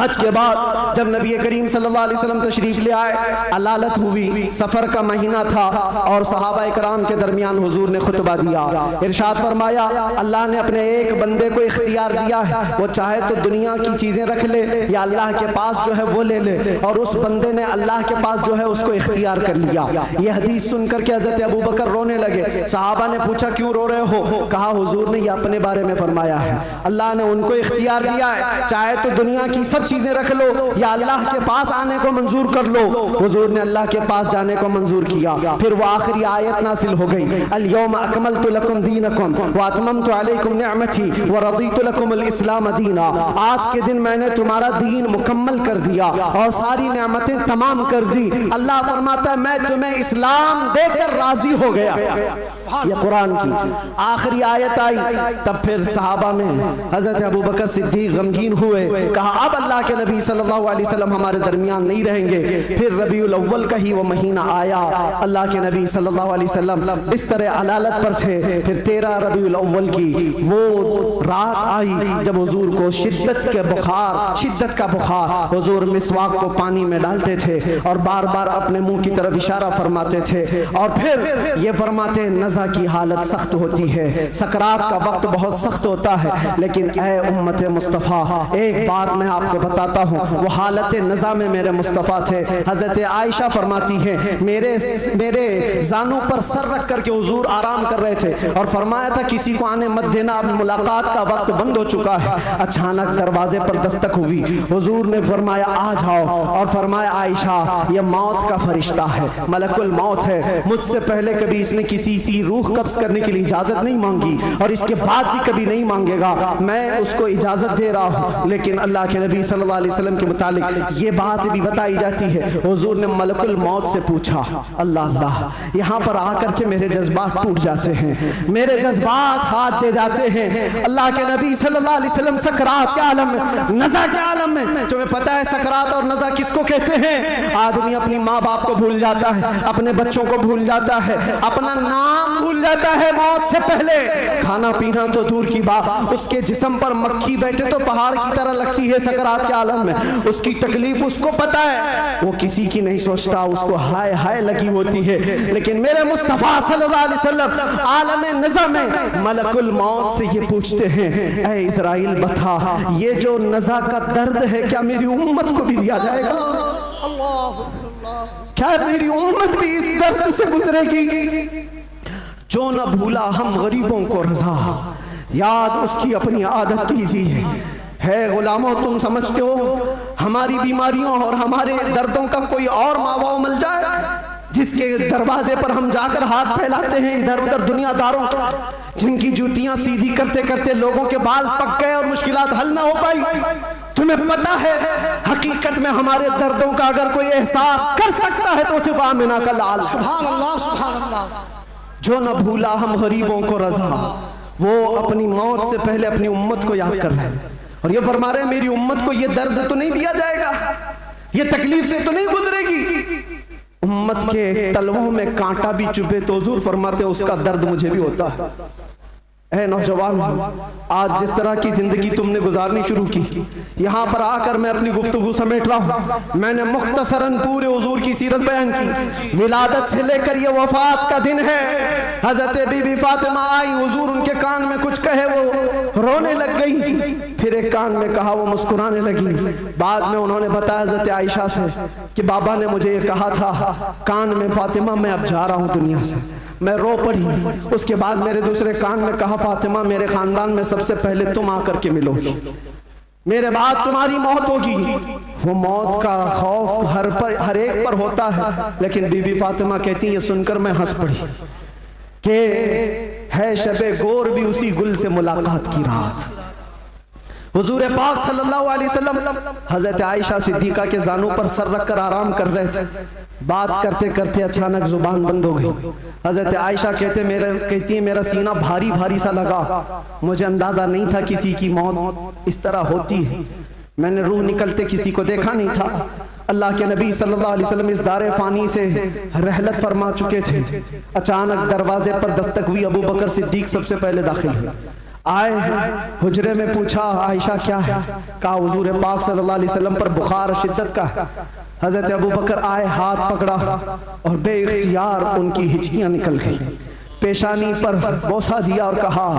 हज के बाद जब नबी करीम सल्लल्लाहु अलैहि वसल्लम तशरीफ ले आए, अलालत हुई, सफर का महीना था और सहाबा इकराम के दरमियान हुजूर ने खुतबा दिया। इरशाद फरमाया, अल्लाह ने अपने एक बंदे को इख्तियार दिया है, वो चाहे तो दुनिया की चीजें रख ले या अल्लाह के पास जो है वो ले ले, और उस बंदे ने अल्लाह के पास जो है उसको इख्तियार कर लिया। ये हदीस सुनकर के हजरत अबू बकर रोने लगे। सहाबा ने पूछा, क्यों रो रहे हो? कहा, हुजूर ने ये अपने बारे में फरमाया है, अल्लाह ने उनको इख्तियार दिया है, चाहे तो दुनिया की सब चीजें रख लो या अल्लाह के पास आने को मंजूर कर लो। हुजूर ने अल्लाह के पास जाने को मंजूर किया। फिर वो आखिरी आयत नासिल हो गई, अल-यौम अकमलतु लकुम दीनकुम व अतममतु अलैकुम निअमती व रदीतु लकुमुल इस्लाम दीना। आज के दिन मैंने तुम्हारा दीन मुकम्मल कर दिया और सारी नेमतें तमाम कर दी। अल्लाह फरमाता है, मैं तुम्हें इस्लाम देकर राजी हो गया। ये कुरान की आखिरी आयत आई। तब फिर सहाबा में हजरत अबू बकर सिद्दीक गमगीन हुए, कहा अब अल्लाह के नबी सल्लल्लाहु अलैहि वसल्लम हमारे दरमियान नहीं रहेंगे। फिर रबीउल अव्वल का ही वो महीना आया, अल्लाह के नबी सल्लल्लाहु अलैहि वसल्लम बिस्तर अलालत पर थे। फिर 13 रबीउल अव्वल की वो रात आई जब हुजूर को शिद्दत का बुखार, हुजूर मिसवाक को पानी में डालते थे और बार बार अपने मुंह की तरफ इशारा फरमाते थे और फिर ये फरमाते, नज़ा की हालत सख्त होती है, सकरात का वक्त बहुत सख्त होता है, लेकिन ए उम्मत मुस्तफ़ा, एक बात मैं आपको बताता हूँ, वो हालत नज़ा में मेरे मुस्तफ़ा थे। हजरत आयशा फरमाती है, मेरे जानों पर सर रख करके हुजूर आराम कर रहे थे और फरमाया था किसी को आने मत देना, अब मुलाकात का वक्त बंद हो चुका है। अचानक दरवाजे पर दस्तक हुई, हुजूर ने फरमाया आ जाओ और फरमाया, आयशा ये मौत का फरिश्ता है, मलकुल मौत है, मुझसे पहले कभी इसने किसी सी रूह कब्ज करने के लिए इजाजत नहीं मांगी और इसके बाद भी कभी नहीं मांगेगा, मैं उसको इजाजत दे रहा हूँ। लेकिन अल्लाह के नबी सल्लल्लाहु अलैहि वसल्लम के मुतालिक ये बात भी बताई जाती है, हुजूर ने मलकुल मौत से पूछा, अल्लाह अल्लाह, यहाँ पर आकर के मेरे जज्बात टूट जाते हैं, मेरे जज्बात हाथ दे जाते हैं। अल्लाह के नबी सल्लल्लाहु अलैहि वसल्लम सकरात के आलम में, नज़ा के आलम में, तुम्हें पता है सकरात और नज़ा किसको कहते हैं? आदमी अपनी माँ बाप को भूल जाता है, अपने बच्चों को भूल जाता है, अपना नाम भूल जाता है मौत से पहले, खाना पीना तो दूर की बात, उसके जिस्म पर मक्खी बैठे तो पहाड़ की तरह लगती है सकरात के आलम में, उसकी तकलीफ उसको पता है, वो किसी की नहीं सोचता, उसको हाय हाय लगी होती है। लेकिन मेरे मुस्तफा सल्लल्लाहु अलैहि वसल्लम आलम नज़ा में मलकुल मौत से ये पूछते हैं, ऐ इज़राइल बता, ये जो नज़ा का दर्द है क्या मेरी उम्मत को भी दिया जाएगा? क्या मेरी उम्मत भी इस दर्द से गुजरेगी? जो न भूला हम गरीबों को रज़ा, याद उसकी अपनी आदत कीजिए। है गुलामों, तुम समझते हो हमारी बीमारियों और हमारे दर्दों का कोई और मावा मिल जाए जिसके दरवाजे पर हम जाकर हाथ फैलाते हैं इधर उधर दुनियादारों का, जिनकी जूतियां सीधी करते करते लोगों के बाल पक गए और मुश्किलात हल ना हो पाई? तुम्हें पता है हकीकत में हमारे दर्दों का अगर कोई एहसास कर सकता है तो सिर्फ आमिना का लाल। सुभान अल्लाह, सुभान अल्लाह। जो न भूला हम गरीबों को रज़ा, वो अपनी मौत से पहले अपनी उम्मत को याद कर रहे हैं और ये फरमा रहे हैं मेरी उम्मत को ये दर्द तो नहीं दिया जाएगा, ये तकलीफ से तो नहीं गुजरेगी। उम्मत के तलवों में कांटा भी चुभे तो हुजूर फरमाते उसका दर्द मुझे भी होता है। ऐ नौजवान, आज जिस तरह की जिंदगी तुमने गुजारनी शुरू की, यहाँ पर आकर मैं अपनी गुफ्तगू समेट रहा हूँ। मैंने मुख्तसरन पूरे हुजूर की सीरत बयान की, विलादत से लेकर ये वफात का दिन है। हजरत बीबी फातिमा आई, हुजूर उनके कान में कुछ कहे, वो रोने लग गई, फिर एक कान में कहा, वो मुस्कुराने लगी। बाद में उन्होंने बताया हजरत आयशा से कि बाबा ने मुझे ये कहा था कान में, फातिमा मैं अब जा रहा हूँ दुनिया से। मैं रो पड़ी। उसके बाद मेरे दूसरे कान में कहा, फातिमा मेरे खानदान में सबसे पहले तुम आकर के मिलोगी, मेरे बाद तुम्हारी मौत होगी। वो मौत का खौफ हर एक पर होता है, लेकिन बीबी फातिमा कहती है, सुनकर मैं हंस पड़ी कि है शबे गोर भी उसी गुल से मुलाकात की रात। हुजूर पाक सल्लल्लाहु अलैहि वसल्लम हजरत आयशा सिद्दीका के जानों पर सर रखकर आराम कर रहे थे। बात करते करते अचानक जुबान बंद हो गई। हजरत आयशा कहती है मेरा सीना भारी भारी सा लगा, मुझे अंदाजा नहीं था किसी की मौत इस तरह होती है। मैंने रूह निकलते किसी को देखा नहीं था। अल्लाह के नबी सल्लल्लाहु अलैहि वसल्लम इस दारे फानी से रहलत फरमा चुके थे। अचानक दरवाजे पर दस्तक हुई, अबू बकर सिद्दीक सबसे पहले दाखिल हुए। आए हुजरे में पूछा आयशा क्या है, कहा हुजूर पाक सल्लल्लाहु अलैहि वसल्लम पर बुखार शिद्दत का। हजरत अबू बकर आए, हाथ पकड़ा और बेइख्तियार उनकी हिचकियां निकल गई, पेशानी पर बोसा दिया और कहा,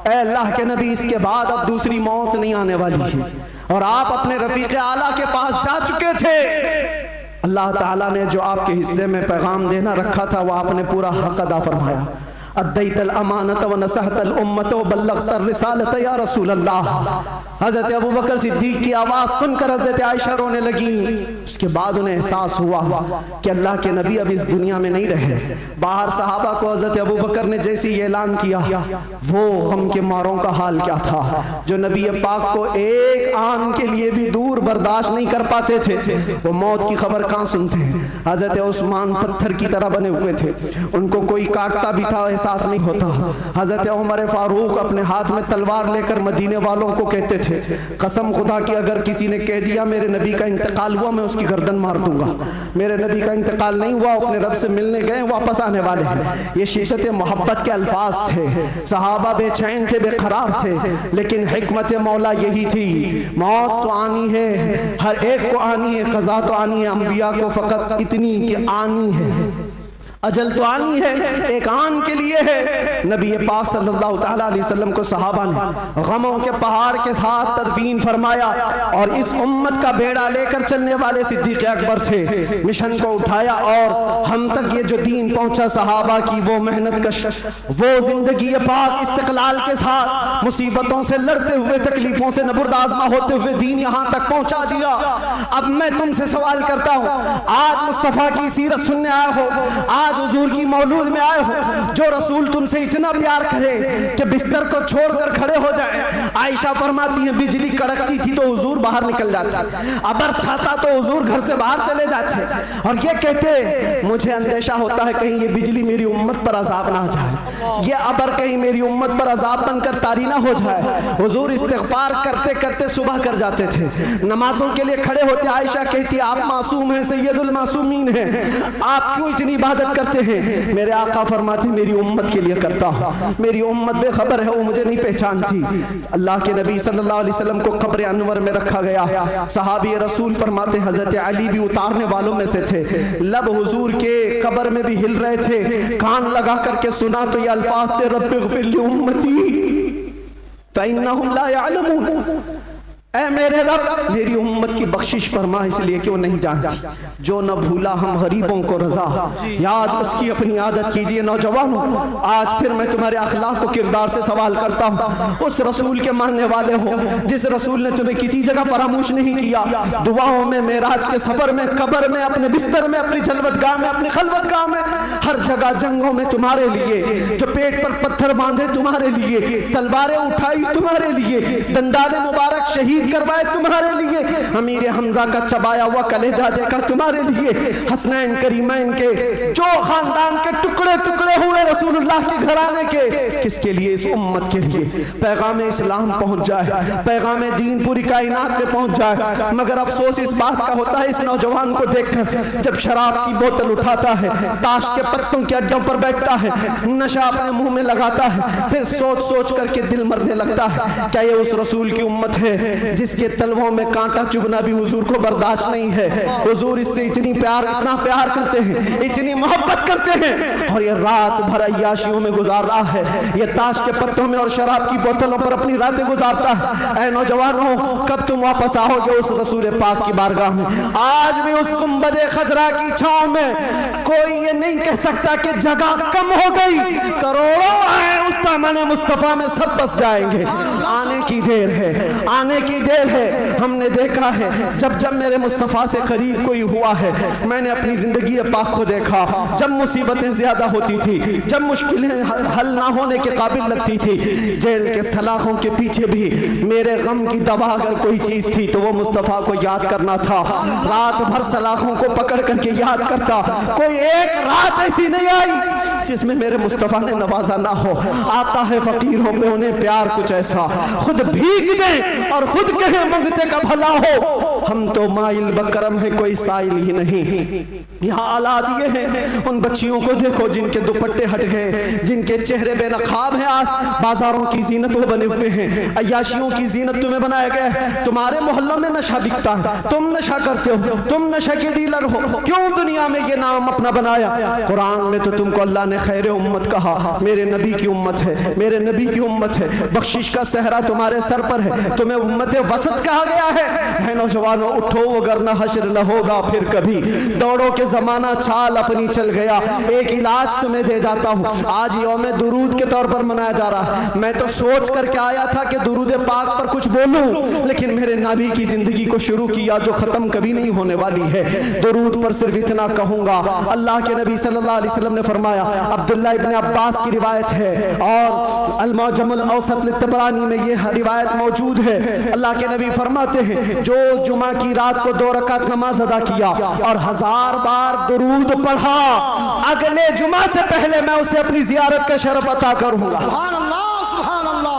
ऐ अल्लाह के नबी, इसके बाद अब दूसरी मौत नहीं आने वाली है और आप अपने रफीक आला के पास जा चुके थे। अल्लाह ताला ने जो आपके हिस्से में पैगाम देना रखा था वो आपने पूरा हक अदा फरमाया। अद्दैतल अमानत व नसहतल उम्मत व बल्लगतर रिसालत या रसूल अल्लाह। हजरत अबू बकर सिद्दीक की आवाज़ सुनकर हजरत आयशा रोने लगी। उसके बाद उन्हें एहसास हुआ कि अल्लाह के नबी अब इस दुनिया में नहीं रहे। बाहर सहाबा को हजरत अबू बकर ने जैसे ही ऐलान किया, वो गम के मारों का हाल क्या था जो नबी पाक को एक आन के लिए भी दूर बर्दाश्त नहीं कर पाते थे। वो मौत की खबर कहाँ सुनते हैं। हजरत उस्मान पत्थर की तरह बने हुए थे, उनको कोई काटता भी था एहसास नहीं होता। हजरत उमर फारूक अपने हाथ में तलवार लेकर मदीने वालों को कहते थे, कसम खुदा की अगर किसी ने कह दिया मेरे नबी का इंतकाल हुआ मैं उसकी गर्दन मार दूंगा। मेरे नबी का इंतकाल नहीं हुआ, अपने रब से मिलने गए, वापस आने वाले हैं। ये शिद्दत मोहब्बत के अल्फाज थे। सहाबा बेचैन थे, बेकरार थे, लेकिन हिकमत मौला यही थी, मौत तो आनी है, हर एक को आनी है, कज़ा तो आनी है, अंबिया को फकत इतनी कि आनी है, अजल तो आनी है, एक आन के लिए है। नबी पाक सल्लल्लाहु ताला अलैहि वसल्लम को सहाबा ने गमों के पहाड़ के साथ तदफीन फरमाया और इस उम्मत का बेड़ा लेकर चलने वाले सिद्दीक अकबर थे। मिशन को उठाया और हम तक ये जो दीन पहुंचा, सहाबा की वो मेहनत कश, वो जिंदगी पाक इस्तिकलाल के साथ मुसीबतों से लड़ते हुए, तकलीफों से नबुर्दाज़मा होते हुए दीन यहाँ तक पहुंचा दिया। अब मैं तुमसे सवाल करता हूँ, आज मुस्तफ़ा की सीरत सुनने आए हो, आज हुजूर की मौलूद में आए हो, जो रसूल तुमसे इतना प्यार करे कि बिस्तर को छोड़कर खड़े हो जाए। आयशा फरमाती है बिजली कड़कती थी तो हुजूर बाहर निकल जाते, अबर छाता तो हुजूर घर से बाहर चले जाते और ये कहते मुझे अंदेशा होता है कहीं ये बिजली मेरी उम्मत पर अजाब ना आ जाए, ये अबर कहीं मेरी उम्मत पर अजाब बनकर तारी ना हो जाए। हुजूर इस्तिग़फ़ार करते करते सुबह कर जाते थे, नमाजों के लिए खड़े होते। आयशा कहती आप मासूम हैं, सैयदुल मासूमीन हैं, आप क्यों इतनी इबादत करते हैं? मेरे आका फरमाते मेरी उम्मत के लिए करता हूँ, मेरी उम्मत बेखबर है, वो मुझे नहीं पहचानती। अल्लाह के नबी सल्लल्लाहु अलैहि वसल्लम को कब्र अनवर में रखा गया। सहाबी रसूल फरमाते हजरत अली भी उतारने वालों में से थे। लब हुजूर के कब्र में भी हिल रहे थे, कान लगा करके सुना तो ये अल्फाज थे, रब्बिग़फ़िर ली उम्मती फ़इन्नहुम ला यअलमून। ऐ मेरे रब मेरी उम्मत की बख्शिश फरमा, इसलिए कि वो नहीं जानती। जो न भूला हम गरीबों को रजा, याद उसकी अपनी आदत कीजिए। नौजवानों, आज फिर मैं तुम्हारे अखलाक को किरदार से सवाल करता हूँ। उस रसूल के मानने वाले हो जिस रसूल ने तुम्हें किसी जगह फरामोश नहीं किया, दुआओं में, मेराज के सफर में, कब्र में, अपने बिस्तर में, अपनी जलवतगाह में, अपनी खलवतगाह में, हर जगह जंगों में तुम्हारे लिए, जो पेट पर पत्थर बांधे तुम्हारे लिए, तलवारें उठाई तुम्हारे लिए, दंदाले मुबारक शहीद करवाए तुम्हारे लिए, अमीर हमजा का चबाया हुआ कलेजा देखा तुम्हारे लिए, हसनैन करीमैन के जो खानदान के टुकड़े टुकड़े हुए रसूलुल्लाह के घराने के, किसके लिए? इस उम्मत के लिए पैगाम इस्लाम पहुंच जाए, पैगाम दीन पूरी कायनात में पहुंच जाए। मगर अफसोस इस बात का होता है इस नौजवान को देखकर, जब शराब की बोतल उठाता है, ताश के पत्तों के अड्डों पर बैठता है, नशा अपने मुंह में लगाता है, फिर सोच सोच करके दिल मरने लगता है। क्या ये उस रसूल की उम्मत है जिसके तलवों में कांटा चुभना भी हुजूर को बर्दाश्त नहीं है? हुजूर इससे इतनी प्यार, इतना प्यार करते हैं, इतनी मोहब्बत करते हैं, और ये रात भर अय्याशियों में गुजार रहा है, ये ताश के पत्तों में और शराब की बोतलों पर अपनी रातें गुजारता है। ऐ नौजवानों, कब तुम वापस आओगे उस रसूल पाक की बारगाह में? आज भी उस गुंबद खजरा की छांव में कोई ये नहीं कह सकता कि जगह कम हो गई, करोड़ों हैं उस दामन मुस्तफा में, सब बस जाएंगे। आने की देर है, आने की देर है। हमने देखा है जब जब मेरे मुस्तफ़ा से करीब कोई हुआ है, मैंने अपनी जिंदगी पाक को देखा, जब मुसीबतें ज्यादा होती थी, जब मुश्किलें हल ना होने के काबिल लगती थी, जेल के सलाखों के पीछे भी मेरे गम की दवा अगर कोई चीज थी तो वो मुस्तफ़ा को याद करना था। रात भर सलाखों को पकड़ करके याद करता, कोई एक रात ऐसी नहीं आई जिसमें मेरे मुस्तफ़ा ने नवाजा ना हो। आता है फकीरों पे उन्हें प्यार कुछ ऐसा, खुद भीग दे और खुद कहे मंगते का भला हो। हम तो माइल बकरम है, कोई साइल ही नहीं। यहाँ औलाद ये हैं, उन बच्चियों को देखो जिनके दुपट्टे हट गए, जिनके चेहरे बेनकाब हैं। आज बाजारों की जीनत वो बने हुए हैं, अय्याशियों की जीनत तुम्हें बनाया गया है। तुम्हारे मोहल्लों में नशा बिकता है, तुम नशा करते हो, तुम नशा के डीलर हो। क्यों दुनिया में ये नाम अपना बनाया? कुरान में तो तुमको अल्लाह ने खैर उम्मत कहा, मेरे नबी की उम्मत है, मेरे नबी की उम्मत है। बख्शिश का सहरा तुम्हारे सर पर है, तुम्हें उम्मत वसत कहा गया है नौजवानों उठो, वरना हश्र न होगा फिर कभी। दौड़ो के जमाना चाल अपनी चल गया। एक इलाज तुम्हें दे जाता हूँ, आज यौम दुरूद के तौर पर मनाया जा रहा है। मैं तो सोच करके आया था कि दुरूद पाक पर कुछ बोलूं, लेकिन मेरे नबी की जिंदगी को शुरू किया जो खत्म कभी नहीं होने वाली है। दुरूद पर सिर्फ इतना कहूंगा, अल्लाह के नबी सल्लल्लाहु अलैहि वसल्लम ने फरमाया, अब्दुल्लाह इब्न अब्बास की रिवायत है और अल-मुअज्जमुल औसत लित-तबरानी में ये रिवायत मौजूद है। अल्लाह के नबी फरमाते हैं, जो जुमा की रात को 2 रकात नमाज अदा किया और 1000 बार दुरूद पढ़ा, अगले जुमा से पहले मैं उसे अपनी जियारत का शरफ अता करूंगा। सुभान अल्लाह, सुभान अल्लाह।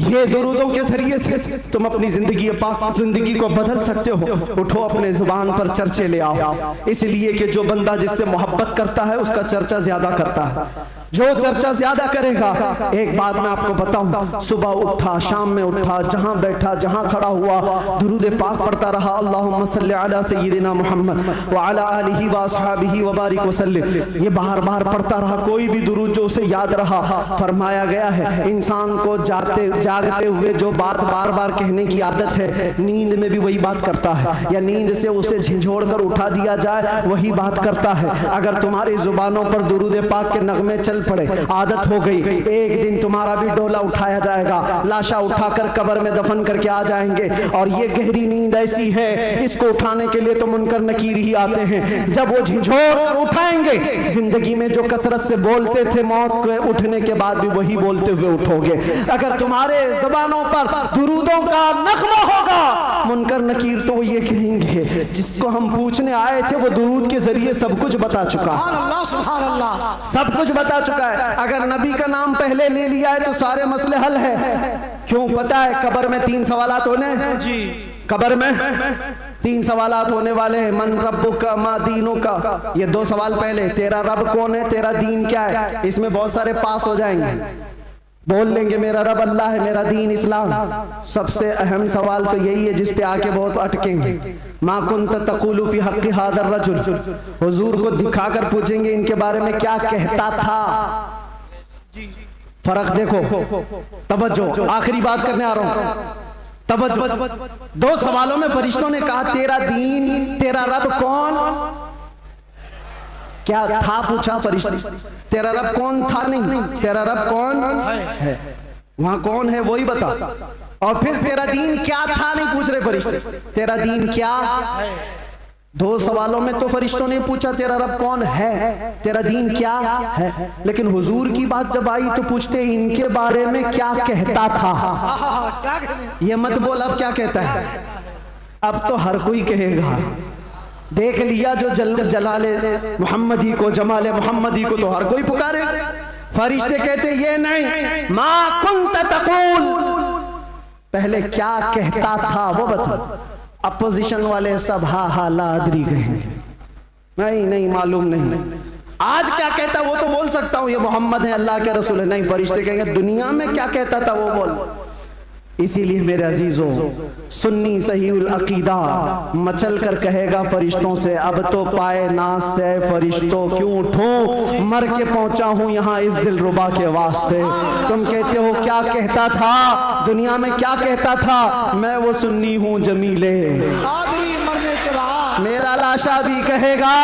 ये दुरूदों के जरिए से तुम अपनी जिंदगी को बदल सकते हो। उठो, अपने जुबान पर चर्चे ले आओ, इसलिए कि जो बंदा जिससे मोहब्बत करता है उसका चर्चा ज्यादा करता है। जो चर्चा ज्यादा करेगा, एक बात मैं आपको बताऊं, सुबह उठा, शाम में उठा, जहां बैठा, जहां खड़ा हुआ, दुरूद पाक पढ़ता रहा, अल्लाहुम्मा सल्ली अला सय्यिदिना मुहम्मद व अला आलिहि व अस्हाबिहि व बारिक वसल्लिम। ये बार बार पढ़ता रहा, कोई भी दुरूद जो उसे याद रहा। फरमाया गया है, इंसान को जागते हुए जो बात बार बार कहने की आदत है, नींद में भी वही बात करता है, या नींद से उसे झिझोड़ कर उठा दिया जाए वही बात करता है। अगर तुम्हारी जुबानों पर दुरूद पाक के नगमे चल पड़े, आदत हो गई, एक दिन तुम्हारा भी डोला उठाया जाएगा, लाशा उठाकर कब्र में दफन करके आ जाएंगे। और ये गहरी नींद ऐसी है, इसको उठाने के लिए तो मुनकर नकीर ही आते हैं। जब वो झिझोड़ कर उठाएंगे, जिंदगी में जो कसरत से बोलते थे, मौत के उठने के बाद भी वही बोलते हुए उठोगे। अगर तुम्हारे जुबानों पर दुरूदों का नगमा होगा, मुनकर नकीर तो वो ये कहेंगे, जिसको हम पूछने आए थे वो दुरूद के जरिए सब कुछ बता चुका, सुभान अल्लाह, सुभान अल्लाह। सब कुछ बता चुका है। अगर नबी का नाम पहले ले लिया है तो सारे मसले हल है। क्यों? पता है कब्र में 3 सवालात होने जी। कब्र में 3 सवालात होने वाले हैं, मन रब्बुका मा दीनुका। ये 2 सवाल पहले, तेरा रब कौन है, तेरा दीन क्या है। इसमें बहुत सारे पास हो जाएंगे, बोल लेंगे मेरा रब अल्लाह है, मेरा दीन इस्लाम। सबसे अहम सवाल तो यही है जिस पे आके बहुत अटकेंगे, मा कुंत तक़ूलु फी हक़्क़ि हाज़ा रजुल। हुजूर को दिखाकर पूछेंगे इनके बारे में क्या कहता था। फर्क देखो, तवज्जो, आखिरी बात करने आ रहा हूं, तवज्जो। 2 सवालों में फरिश्तों ने कहा तेरा दीन, तेरा रब कौन, क्या था पूछा फरिश्ते, तेरा रब कौन था नहीं, तेरा रब कौन है, वहां कौन है वही बता। और फिर तेरा दीन क्या था नहीं पूछ रहे फरिश्ते, तेरा दीन क्या है। 2 सवालों में तो फरिश्तों ने पूछा तेरा रब कौन है, तेरा दीन क्या है, लेकिन हुजूर की बात जब आई तो पूछते इनके बारे में क्या कहता था। ये मत बोल अब क्या कहता है, अब तो हर कोई कहेगा। देख लिया जो जलाले मोहम्मदी को, जमाले मोहम्मदी को तो हर कोई पुकारे। फरिश्ते कहते ये नहीं, मा कुंत तक़ूल, पहले क्या कहता था वो बता। अपोजिशन वाले सब हा हा लादरी कहेंगे, नहीं नहीं मालूम नहीं। आज क्या कहता वो तो बोल सकता हूं, ये मोहम्मद है, अल्लाह के रसूल है। नहीं, फरिश्ते कहेंगे दुनिया में क्या कहता था वो बोल। इसीलिए मेरे अजीजों, सुन्नी सहीउल अकीदा मचल कर कहेगा फरिश्तों से, अब तो पाए नाज से फरिश्तों क्यों उठूं, मर के पहुंचा हूं यहाँ इस दिलरुबा के वास्ते। तुम कहते हो क्या कहता था, दुनिया में क्या कहता था, मैं वो सुन्नी हूँ जमीले, मरने के बाद मेरा लाशा भी कहेगा,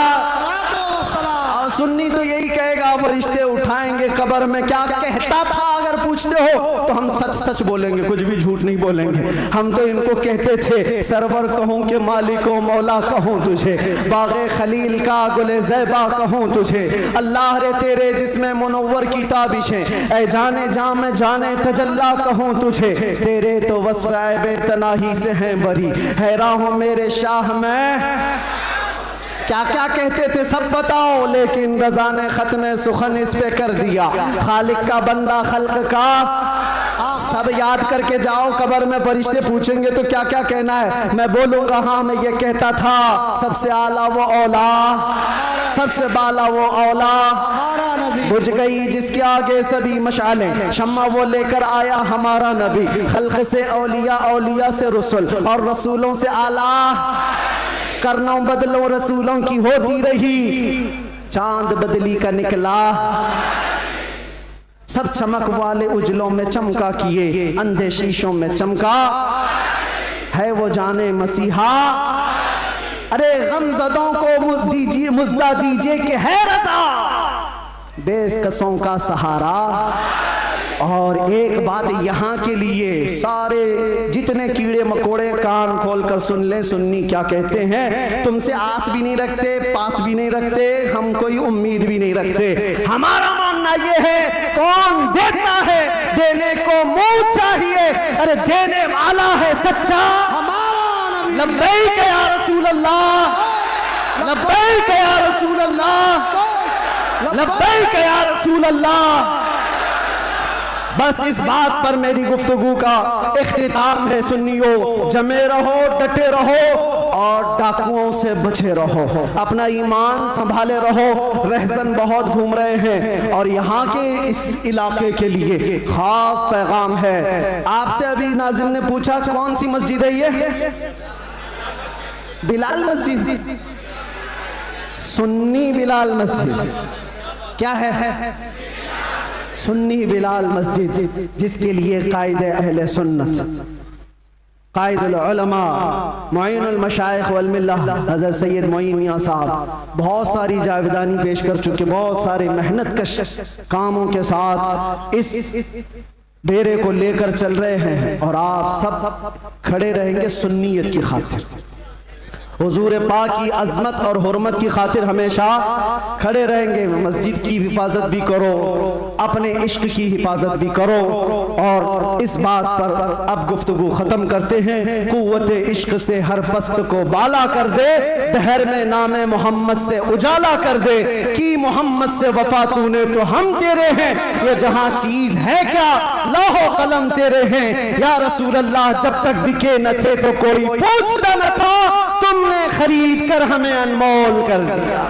और सुन्नी तो यही कहेगा। फरिश्ते उठाएंगे कब्र में, क्या कहता था अगर पूछते हो तो हम सच सच बोलेंगे, कुछ भी झूठ नहीं बोलेंगे। हम तो इनको कहते थे सरवर कहूँ कि मालिको मौला कहूँ तुझे, बाग़े खलील का गुले ज़ैबा कहूँ तुझे, अल्लाह रे तेरे जिसमें मुनव्वर की ताबिशें, ऐ जाने जा में जाने तजल्ला कहूँ तुझे, तेरे तो वस्फ़ ऐबे तनाही से हैं बरी, हैरान हूँ मेरे शाह में। क्या क्या कहते थे सब बताओ, लेकिन रज़ा ने ख़त्म सुखन इस पे कर दिया। खालिक का बंदा खल्क का सब याद करके जाओ, कब्र में फरिश्ते पूछेंगे तो क्या क्या कहना है। मैं बोलूंगा हाँ मैं ये कहता था, सबसे आला वो औला, सबसे बाला वो औला। हमारा नबी बुझ गई जिसके आगे सभी मशालें, शम्मा वो लेकर आया हमारा नबी। खल्क से औलिया, औलिया से रसूल, और रसूलों से आला। करनों बदलों रसूलों की होती रही, चांद बदली का निकला। सब चमक वाले उजलों में चमका किए, अंधे शीशों में चमका है वो जाने मसीहा। अरे गमज़दों को दीजिए, मुज़दा दीजिए कि है रज़ा, बेकसों का सहारा। और एक बात यहाँ के लिए, सारे जितने कीड़े मकोड़े कान खोल कर सुन ले, सुन्नी क्या कहते हैं। तुमसे आस भी नहीं रखते, पास भी नहीं रखते, हम कोई उम्मीद भी नहीं रखते। हमारा मानना ये है कौन देता है, देने को मुंह चाहिए। अरे देने वाला है सच्चा हमारा नबी लब्बैक या रसूल अल्लाह, लब्बैक या रसूल अल्लाह, लब्बैक या रसूल अल्लाह। बस इस बात पर मेरी गुफ्तगू का इख्तिताम है। सुन्नियों, जमे रहो, डटे रहो और डाकुओं से बचे रहो, अपना ईमान संभाले रहो। रहसन बहुत घूम रहे हैं और यहाँ के इस इलाके के लिए खास पैगाम है। आपसे अभी नाज़िम ने पूछा कौन सी मस्जिद है ये? बिलाल मस्जिद, सुन्नी बिलाल मस्जिद। क्या है? सुन्नी बिलाल मस्जिद, जिसके लिए कायद अहले सुन्नत, कायदुल उलमा, मुईनुल मशाइख वल मिल्लह हज़रत सैयद मोइन मियां साहब बहुत सारी जावेदानी पेश कर चुके, बहुत सारे मेहनत कश कामों के साथ इस डेरे को लेकर चल रहे हैं। और आप सब खड़े रहेंगे सुन्नियत की खातिर, हुजूर पाक की अज़मत और हुर्मत की खातिर हमेशा खड़े रहेंगे। मस्जिद की हिफाजत भी करो, अपने इश्क की हिफाजत भी करो। और इस बात पर अब गुफ्तगू ख़त्म करते हैं। कुव्वत इश्क से हर पस्त को बाला कर दे, दहर में नामे मोहम्मद से उजाला कर दे। कि मोहम्मद से वफा तूने तो हम तेरे हैं, ये जहां चीज है क्या लौहो कलम तेरे हैं। या रसूल अल्लाह जब तक बिके न थे तो कोई पूछता न था, तुमने खरीद कर हमें अनमोल कर दिया।